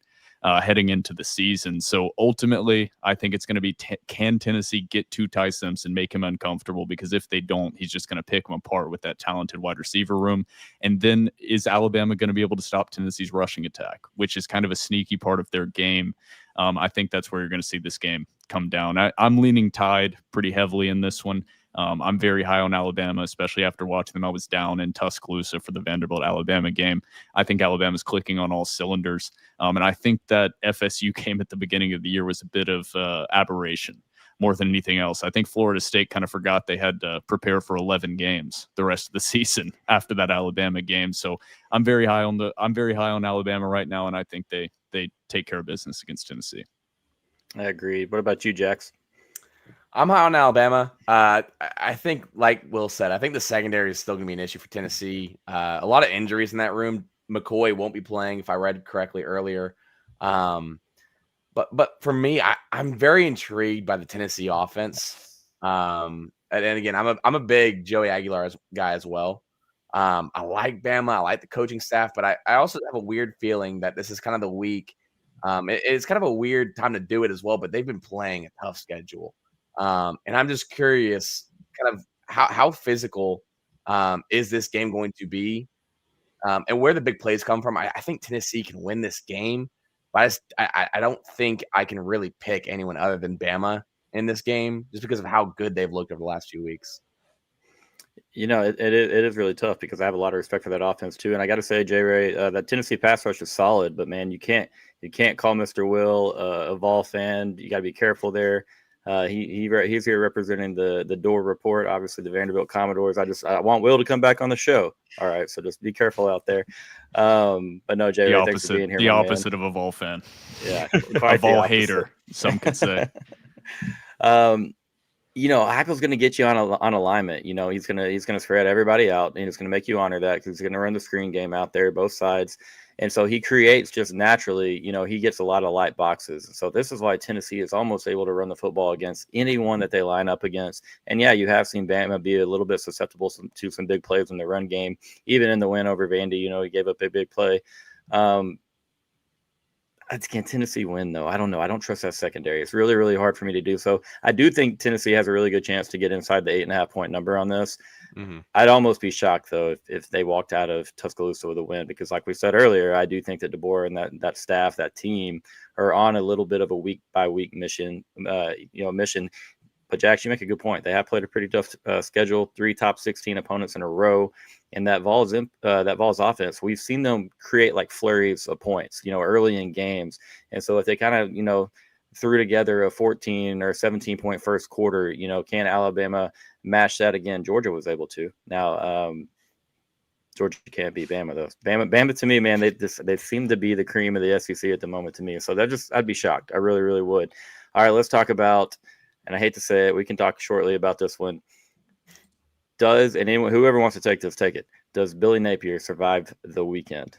heading into the season. So ultimately, I think it's going to be, can Tennessee get to Ty Simpson, make him uncomfortable? Because if they don't, he's just going to pick him apart with that talented wide receiver room. And then is Alabama going to be able to stop Tennessee's rushing attack, which is kind of a sneaky part of their game? I think that's where you're going to see this game come down. I'm leaning Tide pretty heavily in this one. I'm very high on Alabama, especially after watching them. I was down in Tuscaloosa for the Vanderbilt-Alabama game. I think Alabama's clicking on all cylinders. And I think that FSU game at the beginning of the year was a bit of aberration more than anything else. I think Florida State kind of forgot they had to prepare for 11 games the rest of the season after that Alabama game. So I'm very high on Alabama right now, and I think they take care of business against Tennessee. I agree. What about you, Jax? I'm high on Alabama. I think, like Will said, I think the secondary is still going to be an issue for Tennessee. A lot of injuries in that room. McCoy won't be playing, if I read correctly earlier. But for me, I'm very intrigued by the Tennessee offense. And again, I'm a big Joey Aguilar guy as well. I like Bama. I like the coaching staff, but I also have a weird feeling that this is kind of the week. It's kind of a weird time to do it as well, but they've been playing a tough schedule. And I'm just curious kind of how physical is this game going to be, and where the big plays come from. I think Tennessee can win this game, but I don't think I can really pick anyone other than Bama in this game just because of how good they've looked over the last few weeks. It is really tough because I have a lot of respect for that offense too. And I got to say, Jay Ray, that Tennessee pass rush is solid, but man, you can't call Mr. Will a Vol fan. You got to be careful there. He's here representing the Door Report, obviously the Vanderbilt Commodores. I want Will to come back on the show. All right, so just be careful out there. But no, Jay, thanks for being here. The opposite of a Vol fan. Yeah, a Vol hater, some could say. Heupel's going to get you on alignment. He's gonna spread everybody out, and he's going to make you honor that because he's going to run the screen game out there, both sides. And so he creates just naturally, he gets a lot of light boxes. So this is why Tennessee is almost able to run the football against anyone that they line up against. And yeah, you have seen Bama be a little bit susceptible to some big plays in the run game, even in the win over Vandy. He gave up a big play. Can Tennessee win, though? I don't know. I don't trust that secondary. It's really, really hard for me to do. So I do think Tennessee has a really good chance to get inside the 8.5-point number on this. Mm-hmm. I'd almost be shocked, though, if they walked out of Tuscaloosa with a win, because like we said earlier, I do think that DeBoer and that staff, that team, are on a little bit of a week-by-week mission. But Jax, you make a good point. They have played a pretty tough schedule, 3 top 16 opponents in a row. And that Vols offense, we've seen them create like flurries of points, early in games. And so if they kind of, threw together a 14 or 17-point first quarter. You know, can Alabama match that again? Georgia was able to. Now, Georgia can't beat Bama though. Bama to me, man, they seem to be the cream of the SEC at the moment to me. So I'd be shocked. I really, really would. All right, let's talk about, and I hate to say it, we can talk shortly about this one. Whoever wants to take this, take it. Does Billy Napier survive the weekend?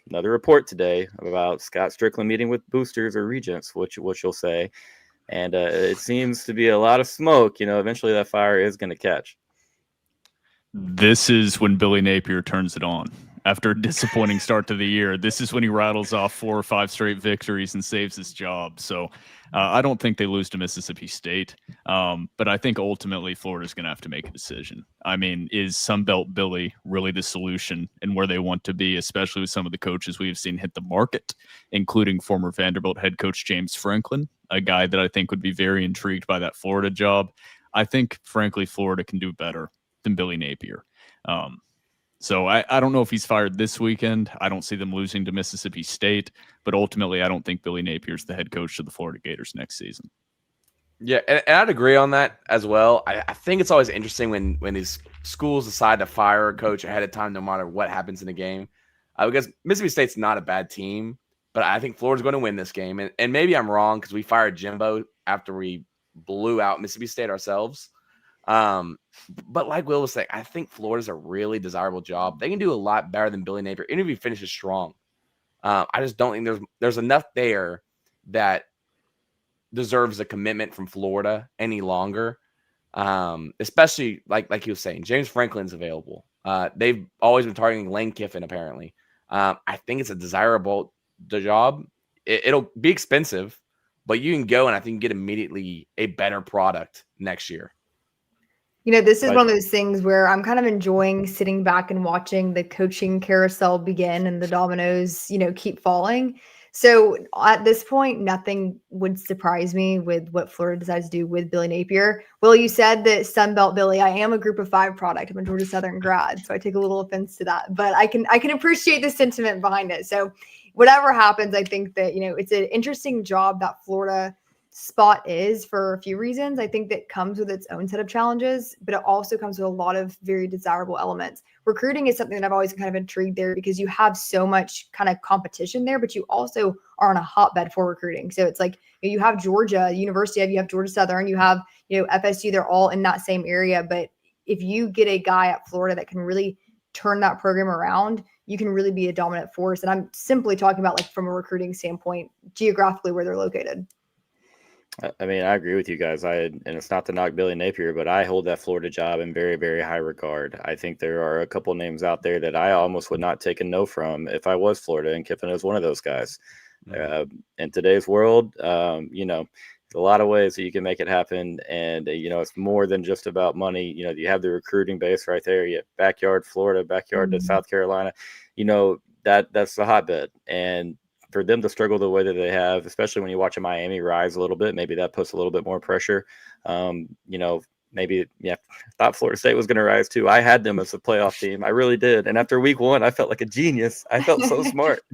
Another report today about Scott Strickland meeting with boosters or regents, which you'll say. And it seems to be a lot of smoke. You know, eventually that fire is going to catch. This is when Billy Napier turns it on. After a disappointing start to the year, this is when he rattles off 4 or 5 straight victories and saves his job. So I don't think they lose to Mississippi State. But I think ultimately Florida's going to have to make a decision. I mean, is Sunbelt Billy really the solution and where they want to be, especially with some of the coaches we have seen hit the market, including former Vanderbilt head coach James Franklin, a guy that I think would be very intrigued by that Florida job. I think, frankly, Florida can do better than Billy Napier. So I don't know if he's fired this weekend. I don't see them losing to Mississippi State, but ultimately I don't think Billy Napier's the head coach of the Florida Gators next season. Yeah, and I'd agree on that as well. I think it's always interesting when these schools decide to fire a coach ahead of time, no matter what happens in the game. Because Mississippi State's not a bad team, but I think Florida's going to win this game. And maybe I'm wrong because we fired Jimbo after we blew out Mississippi State ourselves. But like Will was saying, I think Florida's a really desirable job. They can do a lot better than Billy Napier, even if he finishes strong. I just don't think there's enough there that deserves a commitment from Florida any longer. Especially like he was saying, James Franklin's available. They've always been targeting Lane Kiffin, apparently. I think it's a desirable job. It'll be expensive, but you can go and I think get immediately a better product next year. You know, this is one of those things where I'm kind of enjoying sitting back and watching the coaching carousel begin and the dominoes, you know, keep falling. So at this point, nothing would surprise me with what Florida decides to do with Billy Napier. Will, you said that Sunbelt Billy, I am a Group of 5 product. I'm a Georgia Southern grad, so I take a little offense to that. But I can appreciate the sentiment behind it. So whatever happens, I think that, you know, it's an interesting job that Florida spot is for a few reasons. I think that comes with its own set of challenges, but it also comes with a lot of very desirable elements. Recruiting is something that I've always kind of intrigued there because you have so much kind of competition there, but you also are on a hotbed for recruiting. So it's like you have Georgia, University of, you have Georgia Southern, you have, you know, FSU, they're all in that same area. But if you get a guy at Florida that can really turn that program around, you can really be a dominant force. And I'm simply talking about like from a recruiting standpoint, geographically where they're located. I mean, I agree with you guys. And it's not to knock Billy Napier, but I hold that Florida job in very, very high regard. I think there are a couple names out there that I almost would not take a no from if I was Florida, and Kiffin is one of those guys. In today's world, you know, there's a lot of ways that you can make it happen. And, you know, it's more than just about money. You know, you have the recruiting base right there. You have backyard Florida, backyard to South Carolina. You know, that's the hotbed. And for them to struggle the way that they have, especially when you watch a Miami rise a little bit, maybe that puts a little bit more pressure. You know, maybe, yeah, I thought Florida State was going to rise too. I had them as a playoff team. I really did. And after week 1, I felt like a genius. I felt so smart.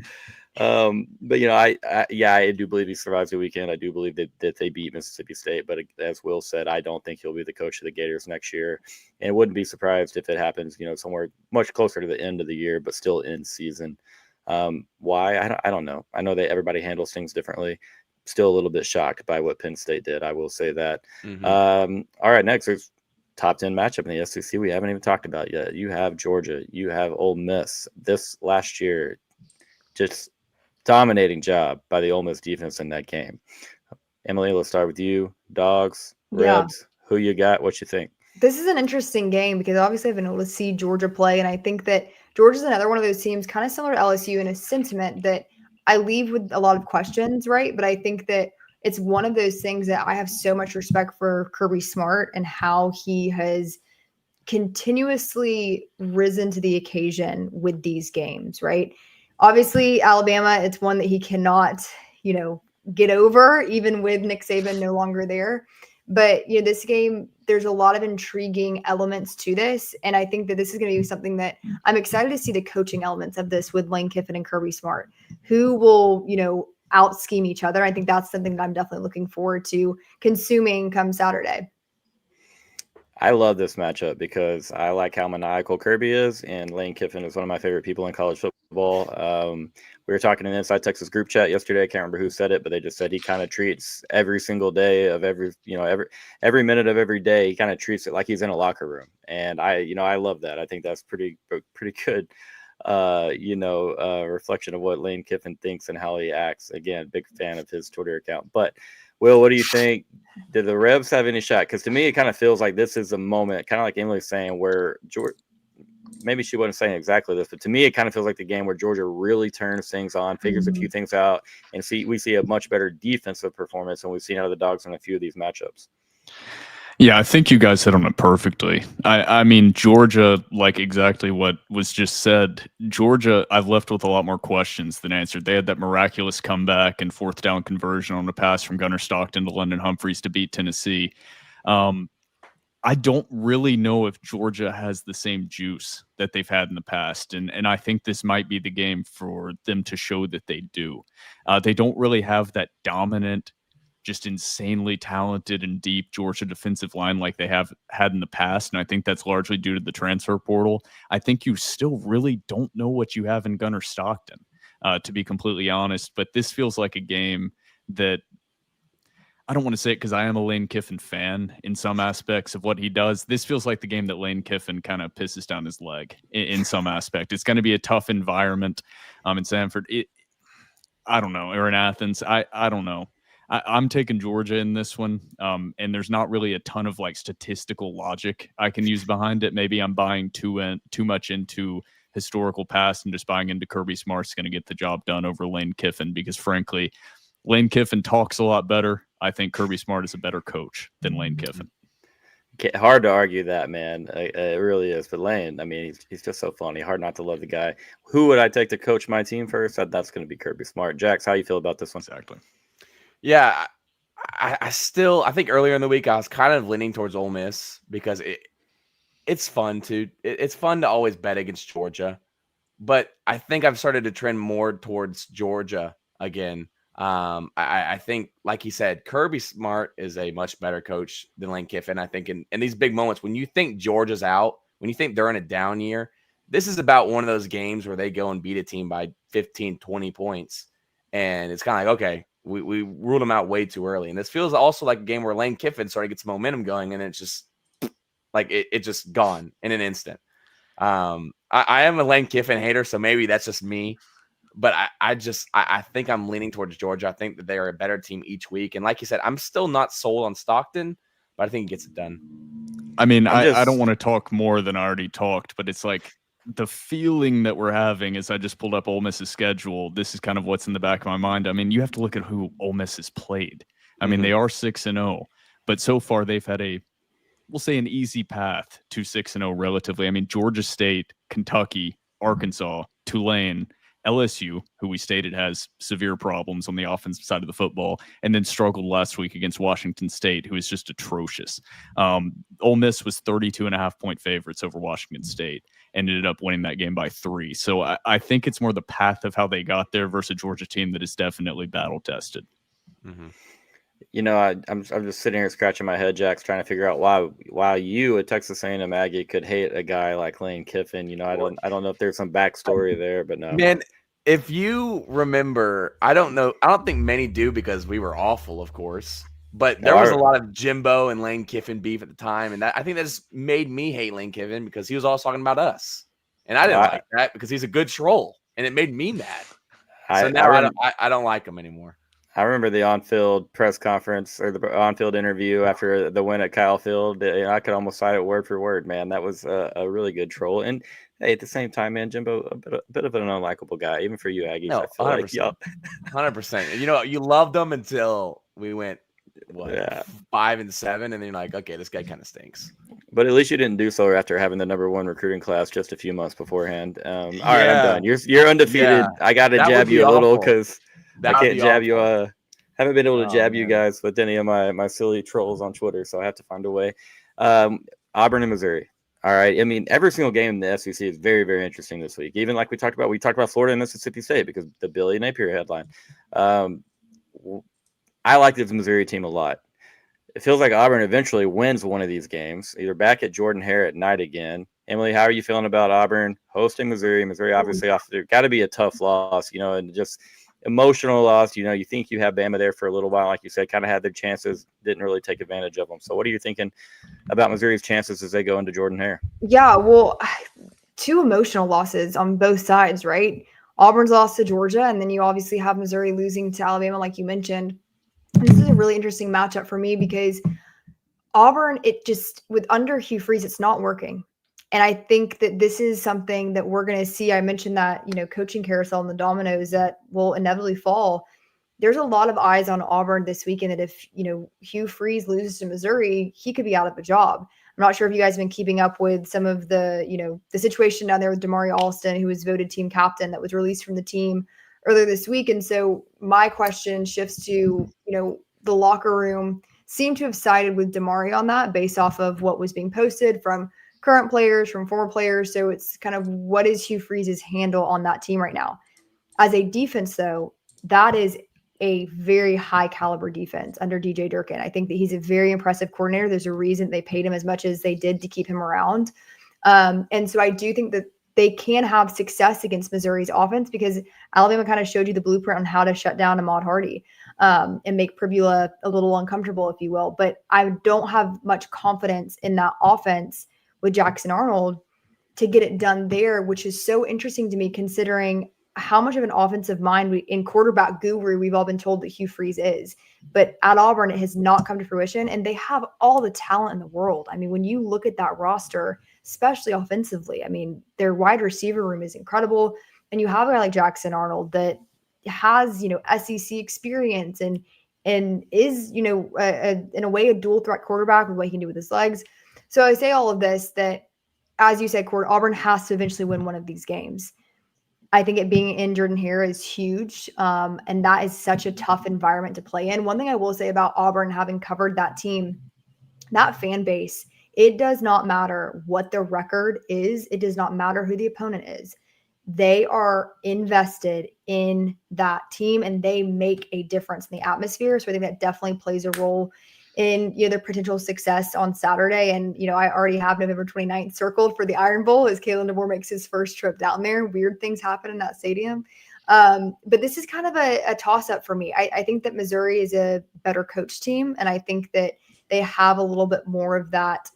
But, you know, I do believe he survives the weekend. I do believe that they beat Mississippi State. But as Will said, I don't think he'll be the coach of the Gators next year. And wouldn't be surprised if it happens, you know, somewhere much closer to the end of the year, but still in season. Why? I don't know. I know that everybody handles things differently. Still a little bit shocked by what Penn State did. I will say that. All right, next there's top 10 matchup in the SEC we haven't even talked about yet. You have Georgia. You have Ole Miss. This last year, just dominating job by the Ole Miss defense in that game. Emily, let's start with you. Dogs, Rebs, who you got? What you think? This is an interesting game because obviously I've been able to see Georgia play, and I think that Georgia's another one of those teams kind of similar to LSU in a sentiment that I leave with a lot of questions, right? But I think that it's one of those things that I have so much respect for Kirby Smart and how he has continuously risen to the occasion with these games, right? Obviously, Alabama, it's one that he cannot, you know, get over, even with Nick Saban no longer there. But, you know, this game, there's a lot of intriguing elements to this. And I think that this is going to be something that I'm excited to see the coaching elements of this with Lane Kiffin and Kirby Smart. Who will, you know, out scheme each other. I think that's something that I'm definitely looking forward to consuming come Saturday. I love this matchup because I like how maniacal Kirby is, and Lane Kiffin is one of my favorite people in college football. We were talking in the Inside Texas group chat yesterday. I can't remember who said it, but they just said he kind of treats every single day of every minute of every day. He kind of treats it like he's in a locker room, and I love that. I think that's pretty good. Reflection of what Lane Kiffin thinks and how he acts. Again, big fan of his Twitter account. But Will, what do you think? Did the Revs have any shot? Because to me, it kind of feels like this is a moment, kind of like Emily's saying, where maybe she wasn't saying exactly this, but to me, it kind of feels like the game where Georgia really turns things on, figures a few things out, and we see a much better defensive performance than we've seen out of the Dogs in a few of these matchups. Yeah, I think you guys hit on it perfectly. I mean, Georgia, like exactly what was just said, Georgia, I've left with a lot more questions than answered. They had that miraculous comeback and fourth down conversion on a pass from Gunnar Stockton to London Humphreys to beat Tennessee. I don't really know if Georgia has the same juice that they've had in the past, and I think this might be the game for them to show that they do. They don't really have that dominant, just insanely talented and deep Georgia defensive line like they have had in the past. And I think that's largely due to the transfer portal. I think you still really don't know what you have in Gunnar Stockton, to be completely honest. But this feels like a game that, I don't want to say it because I am a Lane Kiffin fan in some aspects of what he does. This feels like the game that Lane Kiffin kind of pisses down his leg in some aspect. It's going to be a tough environment in Sanford. I don't know, or in Athens. I don't know. I'm taking Georgia in this one, and there's not really a ton of like statistical logic I can use behind it. Maybe I'm buying too much into historical past and just buying into Kirby Smart's going to get the job done over Lane Kiffin, because frankly, Lane Kiffin talks a lot better. I think Kirby Smart is a better coach than Lane Kiffin. Hard to argue that, man. It really is. But Lane, I mean, he's just so funny. Hard not to love the guy. Who would I take to coach my team first? That's going to be Kirby Smart. Jax, how you feel about this one? Exactly. Yeah, I think earlier in the week I was kind of leaning towards Ole Miss because it's fun to always bet against Georgia, but I think I've started to trend more towards Georgia again. I think, like he said, Kirby Smart is a much better coach than Lane Kiffin. I think in these big moments, when you think Georgia's out, when you think they're in a down year, this is about one of those games where they go and beat a team by 15, 20 points. And it's kind of like, okay, we ruled them out way too early. And this feels also like a game where Lane Kiffin started to get some momentum going, and it's just like it just gone in an instant. I am a Lane Kiffin hater, so maybe that's just me. But I think I'm leaning towards Georgia. I think that they are a better team each week. And like you said, I'm still not sold on Stockton, but I think he gets it done. I mean, I don't want to talk more than I already talked, but it's like the feeling that we're having as I just pulled up Ole Miss's schedule. This is kind of what's in the back of my mind. I mean, you have to look at who Ole Miss has played. I mean, they are 6-0, but so far they've had we'll say an easy path to 6-0 relatively. I mean, Georgia State, Kentucky, Arkansas, Tulane, LSU, who we stated has severe problems on the offensive side of the football, and then struggled last week against Washington State, who is just atrocious. Ole Miss was 32.5-point favorites over Washington State and ended up winning that game by 3. So I think it's more the path of how they got there versus a Georgia team that is definitely battle tested. Mm-hmm. You know, I'm just sitting here scratching my head, Jax, trying to figure out why you, a Texas A&M Aggie, could hate a guy like Lane Kiffin. You know, I don't know if there's some backstory there, but no. Man, if you remember, I don't know. I don't think many do because we were awful, of course. But there was a lot of Jimbo and Lane Kiffin beef at the time, and I think that just made me hate Lane Kiffin because he was always talking about us, and I didn't like that because he's a good troll, and it made me mad. So now I don't like him anymore. I remember the on-field press conference or the on-field interview after the win at Kyle Field. I could almost cite it word for word, man. That was a really good troll. And hey, at the same time, man, Jimbo, a bit of an unlikable guy, even for you Aggies. No, I feel 100%. 100%. You know, you loved them until we went 5-7, and then you're like, okay, this guy kind of stinks. But at least you didn't do so after having the number 1 recruiting class just a few months beforehand. All right, I'm done. You're undefeated. Yeah, I got to jab you a little because I can't jab you. Haven't been able to jab you guys with any of my silly trolls on Twitter, so I have to find a way. Auburn and Missouri. All right. I mean, every single game in the SEC is very, very interesting this week. Even like we talked about Florida and Mississippi State because the Billy Napier headline. I like this Missouri team a lot. It feels like Auburn eventually wins one of these games, either back at Jordan-Hare at night again. Emily, how are you feeling about Auburn hosting Missouri? Missouri obviously off there. Got to be a tough loss, and just emotional loss. You think you have Bama there for a little while, like you said, kind of had their chances, didn't really take advantage of them. So what are you thinking about Missouri's chances as they go into Jordan-Hare? Yeah, well, 2 emotional losses on both sides, right? Auburn's lost to Georgia, and then you obviously have Missouri losing to Alabama, like you mentioned. This is a really interesting matchup for me because Auburn, with under Hugh Freeze, it's not working. And I think that this is something that we're going to see. I mentioned that, coaching carousel and the dominoes that will inevitably fall. There's a lot of eyes on Auburn this weekend that if, Hugh Freeze loses to Missouri, he could be out of a job. I'm not sure if you guys have been keeping up with some of the, the situation down there with Damari Alston, who was voted team captain that was released from the team earlier this week. And so my question shifts to, the locker room seemed to have sided with Damari on that based off of what was being posted from current players, from former players. So it's kind of what is Hugh Freeze's handle on that team right now? As a defense, though, that is a very high caliber defense under DJ Durkin. I think that he's a very impressive coordinator. There's a reason they paid him as much as they did to keep him around. And so I do think that they can have success against Missouri's offense because Alabama kind of showed you the blueprint on how to shut down Ahmad Hardy and make Pribula a little uncomfortable, if you will. But I don't have much confidence in that offense with Jackson Arnold to get it done there, which is so interesting to me considering how much of an offensive mind in quarterback guru we've all been told that Hugh Freeze is. But at Auburn, it has not come to fruition, and they have all the talent in the world. I mean, when you look at that roster, especially offensively, I mean, their wide receiver room is incredible, and you have a guy like Jackson Arnold that has, SEC experience and is, in a way, a dual threat quarterback with what he can do with his legs. So I say all of this that, as you said, Cord, Auburn has to eventually win one of these games. I think it being in Jordan-Hare is huge, and that is such a tough environment to play in. One thing I will say about Auburn, having covered that team, that fan base, it does not matter what the record is. It does not matter who the opponent is. They are invested in that team, and they make a difference in the atmosphere. So I think that definitely plays a role in their potential success on Saturday. And, I already have November 29th circled for the Iron Bowl as Kalen DeBoer makes his first trip down there. Weird things happen in that stadium. But this is kind of a toss-up for me. I think that Missouri is a better coach team, and I think that they have a little bit more of that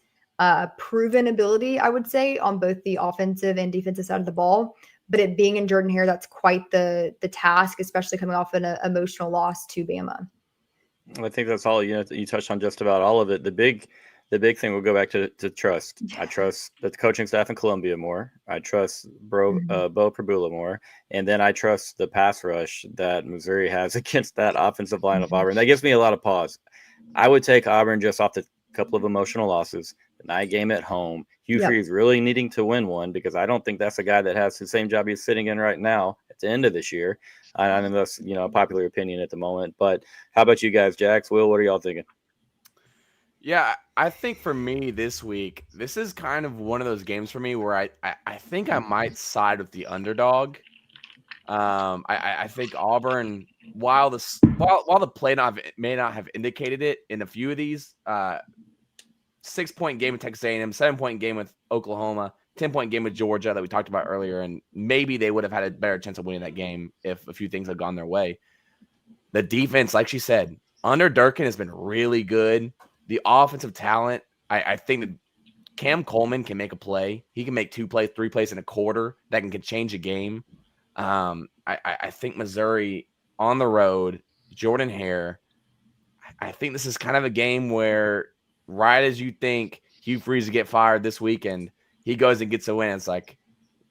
proven ability, I would say, on both the offensive and defensive side of the ball. But it being in Jordan-Hare, that's quite the task, especially coming off an emotional loss to Bama. I think that's all. You touched on just about all of it. The big thing will go back to trust. I trust the coaching staff in Columbia more. I trust Bo Pribula more, and then I trust the pass rush that Missouri has against that offensive line of Auburn. That gives me a lot of pause. I would take Auburn just off the couple of emotional losses. The night game at home. Hugh Freeze really needing to win one because I don't think that's a guy that has the same job he's sitting in right now at the end of this year. I mean, that's, a popular opinion at the moment. But how about you guys, Jax? Will, what are y'all thinking? Yeah, I think for me this week, this is kind of one of those games for me where I think I might side with the underdog. I think Auburn, while the play may not have indicated it in a few of these, 6-point game with Texas A&M, 7-point game with Oklahoma, 10-point game with Georgia that we talked about earlier, and maybe they would have had a better chance of winning that game if a few things had gone their way. The defense, like she said, under Durkin has been really good. The offensive talent, I think that Cam Coleman can make a play. He can make 2 plays, 3 plays in a quarter that can change a game. I think Missouri on the road, Jordan-Hare, I think this is kind of a game where right as you think Hugh Freeze will get fired this weekend, he goes and gets a win. It's like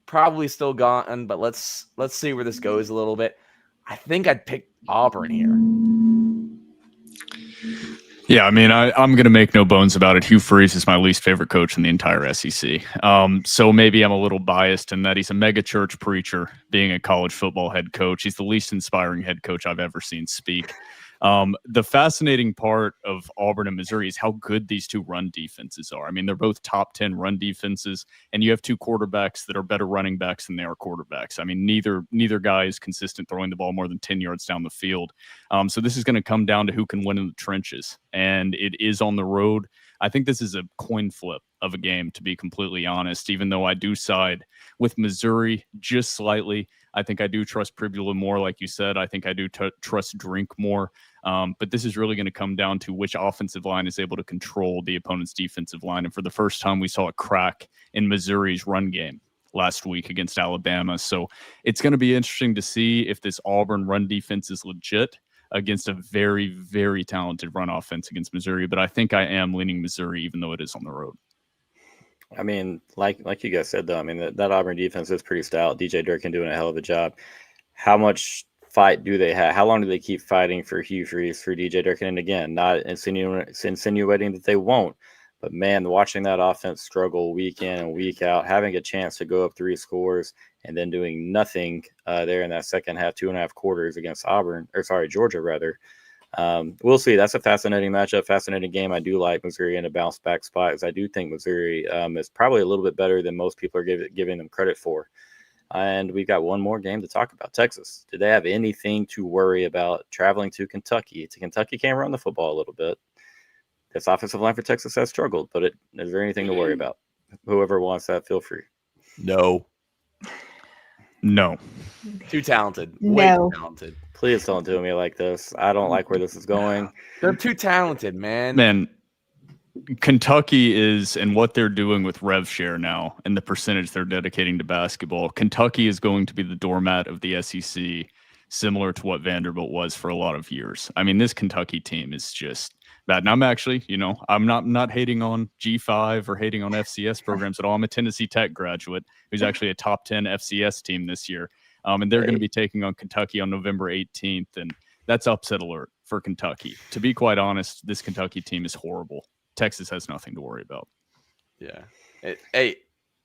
probably still gone, but let's see where this goes a little bit. I think I'd pick Auburn here. Yeah, I mean, I'm going to make no bones about it. Hugh Freeze is my least favorite coach in the entire SEC. So maybe I'm a little biased in that he's a mega church preacher being a college football head coach. He's the least inspiring head coach I've ever seen speak. The fascinating part of Auburn and Missouri is how good these two run defenses are. I mean, they're both top 10 run defenses, and you have two quarterbacks that are better running backs than they are quarterbacks. I mean, neither guy is consistent throwing the ball more than 10 yards down the field. So this is going to come down to who can win in the trenches, and it is on the road. I think this is a coin flip of a game, to be completely honest, even though I do side with Missouri just slightly. I think I do trust Pribula more, like you said. I think I do trust Drink more. But this is really going to come down to which offensive line is able to control the opponent's defensive line. And for the first time, we saw a crack in Missouri's run game last week against Alabama. So it's going to be interesting to see if this Auburn run defense is legit against a very, very talented run offense against Missouri. But I think I am leaning Missouri, even though it is on the road. I mean, like you guys said, though, I mean, that Auburn defense is pretty stout. DJ Durkin doing a hell of a job. How much fight do they have? How long do they keep fighting for Hugh Freeze, for DJ Durkin? And again, not insinuating that they won't, but man, watching that offense struggle week in and week out, having a chance to go up 3 scores and then doing nothing there in that second half, 2.5 quarters against Georgia rather. We'll see. That's a fascinating matchup, fascinating game. I do like Missouri in a bounce back spot, as I do think Missouri is probably a little bit better than most people are giving them credit for. And we've got one more game to talk about. Texas. Do they have anything to worry about traveling to Kentucky? Kentucky can run the football a little bit. This offensive line for Texas has struggled, but is there anything to worry about? Whoever wants that, feel free. No. Too talented. Way too talented. Please don't do me like this. I don't like where this is going. They're too talented, man. Man, Kentucky is, and what they're doing with rev share now and the percentage they're dedicating to basketball, Kentucky is going to be the doormat of the SEC, similar to what Vanderbilt was for a lot of years. I mean, this Kentucky team is just bad. And I'm actually, I'm not hating on G5 or hating on FCS programs at all. I'm a Tennessee Tech graduate who's actually a top 10 FCS team this year. And they're going to be taking on Kentucky on November 18th. And that's upset alert for Kentucky. To be quite honest, this Kentucky team is horrible. Texas has nothing to worry about. Yeah. Hey,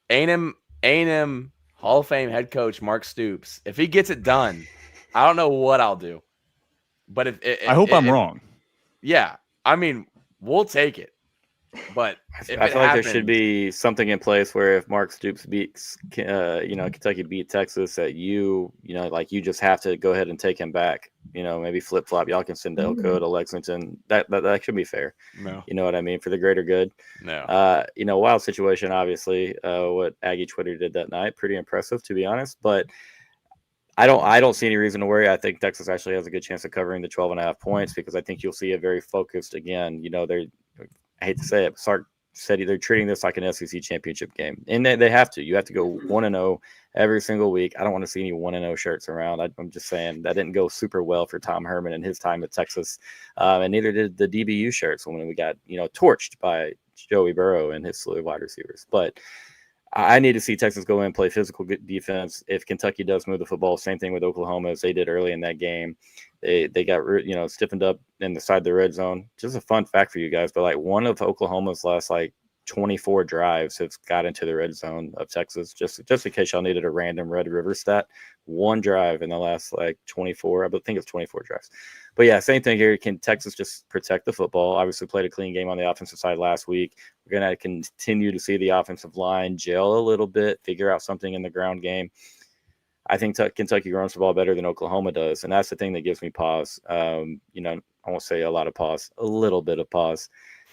A&M Hall of Fame head coach Mark Stoops, if he gets it done, I don't know what I'll do. But I hope I'm wrong. Yeah. I mean, we'll take it. But I feel like there should be something in place where if Mark Stoops beats, Kentucky beat Texas, that you just have to go ahead and take him back. Maybe flip flop. Y'all can send Elko to Lexington. That should be fair. No, you know what I mean, for the greater good. No, wild situation. Obviously, what Aggie Twitter did that night, pretty impressive to be honest. But I don't see any reason to worry. I think Texas actually has a good chance of covering the 12.5 points because I think you'll see a very focused again. I hate to say it, Sark said they're treating this like an SEC championship game. And they have to. You have to go 1-0 every single week. I don't want to see any 1-0 shirts around. I'm just saying that didn't go super well for Tom Herman and his time at Texas. And neither did the DBU shirts when we got, torched by Joey Burrow and his slew of wide receivers. But I need to see Texas go in and play physical defense. If Kentucky does move the football, same thing with Oklahoma as they did early in that game. They got stiffened up in the side of the red zone. Just a fun fact for you guys, but one of Oklahoma's last 24 drives have got into the red zone of Texas. Just in case y'all needed a random Red River stat, one drive in the last 24. I think it's 24 drives. But yeah, same thing here. Can Texas just protect the football? Obviously played a clean game on the offensive side last week. We're going to continue to see the offensive line gel a little bit, figure out something in the ground game. I think Kentucky runs the ball better than Oklahoma does, and that's the thing that gives me pause. I won't say a lot of pause, a little bit of pause.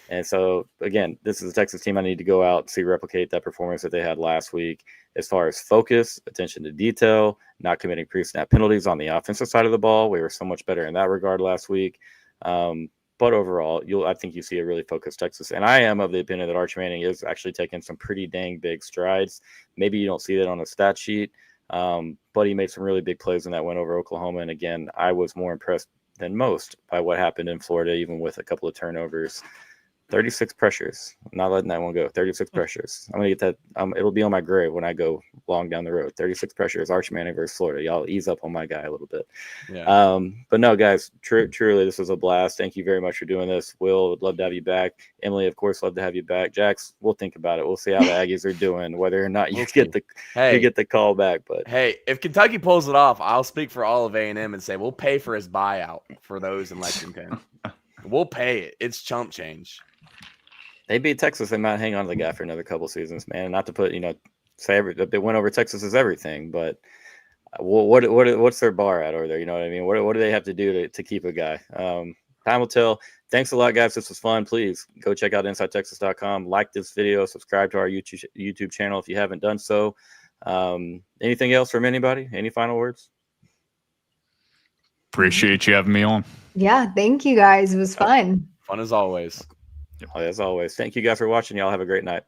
And so, again, this is a Texas team I need to go out and see replicate that performance that they had last week as far as focus, attention to detail, not committing pre-snap penalties on the offensive side of the ball. We were so much better in that regard last week. But overall, I think you see a really focused Texas. And I am of the opinion that Arch Manning is actually taking some pretty dang big strides. Maybe you don't see that on a stat sheet, but he made some really big plays in that win over Oklahoma. And again, I was more impressed than most by what happened in Florida, even with a couple of turnovers. 36 pressures. I'm not letting that one go. 36 pressures. I'm going to get that. It'll be on my grave when I go long down the road. 36 pressures. Arch Manning versus Florida. Y'all ease up on my guy a little bit. Yeah. But no, guys, truly, this was a blast. Thank you very much for doing this. Will, would love to have you back. Emily, of course, love to have you back. Jax, we'll think about it. We'll see how the Aggies are doing, whether or not you get the call back. But hey, if Kentucky pulls it off, I'll speak for all of A&M and say we'll pay for his buyout for those in Lexington. We'll pay it. It's chump change. They beat Texas. They might hang on to the guy for another couple seasons, man. Not to put, say they went over Texas is everything, but what's their bar at over there? You know what I mean? What do they have to do to keep a guy? Time will tell. Thanks a lot, guys. This was fun. Please go check out InsideTexas.com. Like this video. Subscribe to our YouTube channel if you haven't done so. Anything else from anybody? Any final words? Appreciate you having me on. Yeah, thank you guys. It was fun. Fun as always. As always, thank you guys for watching. Y'all have a great night.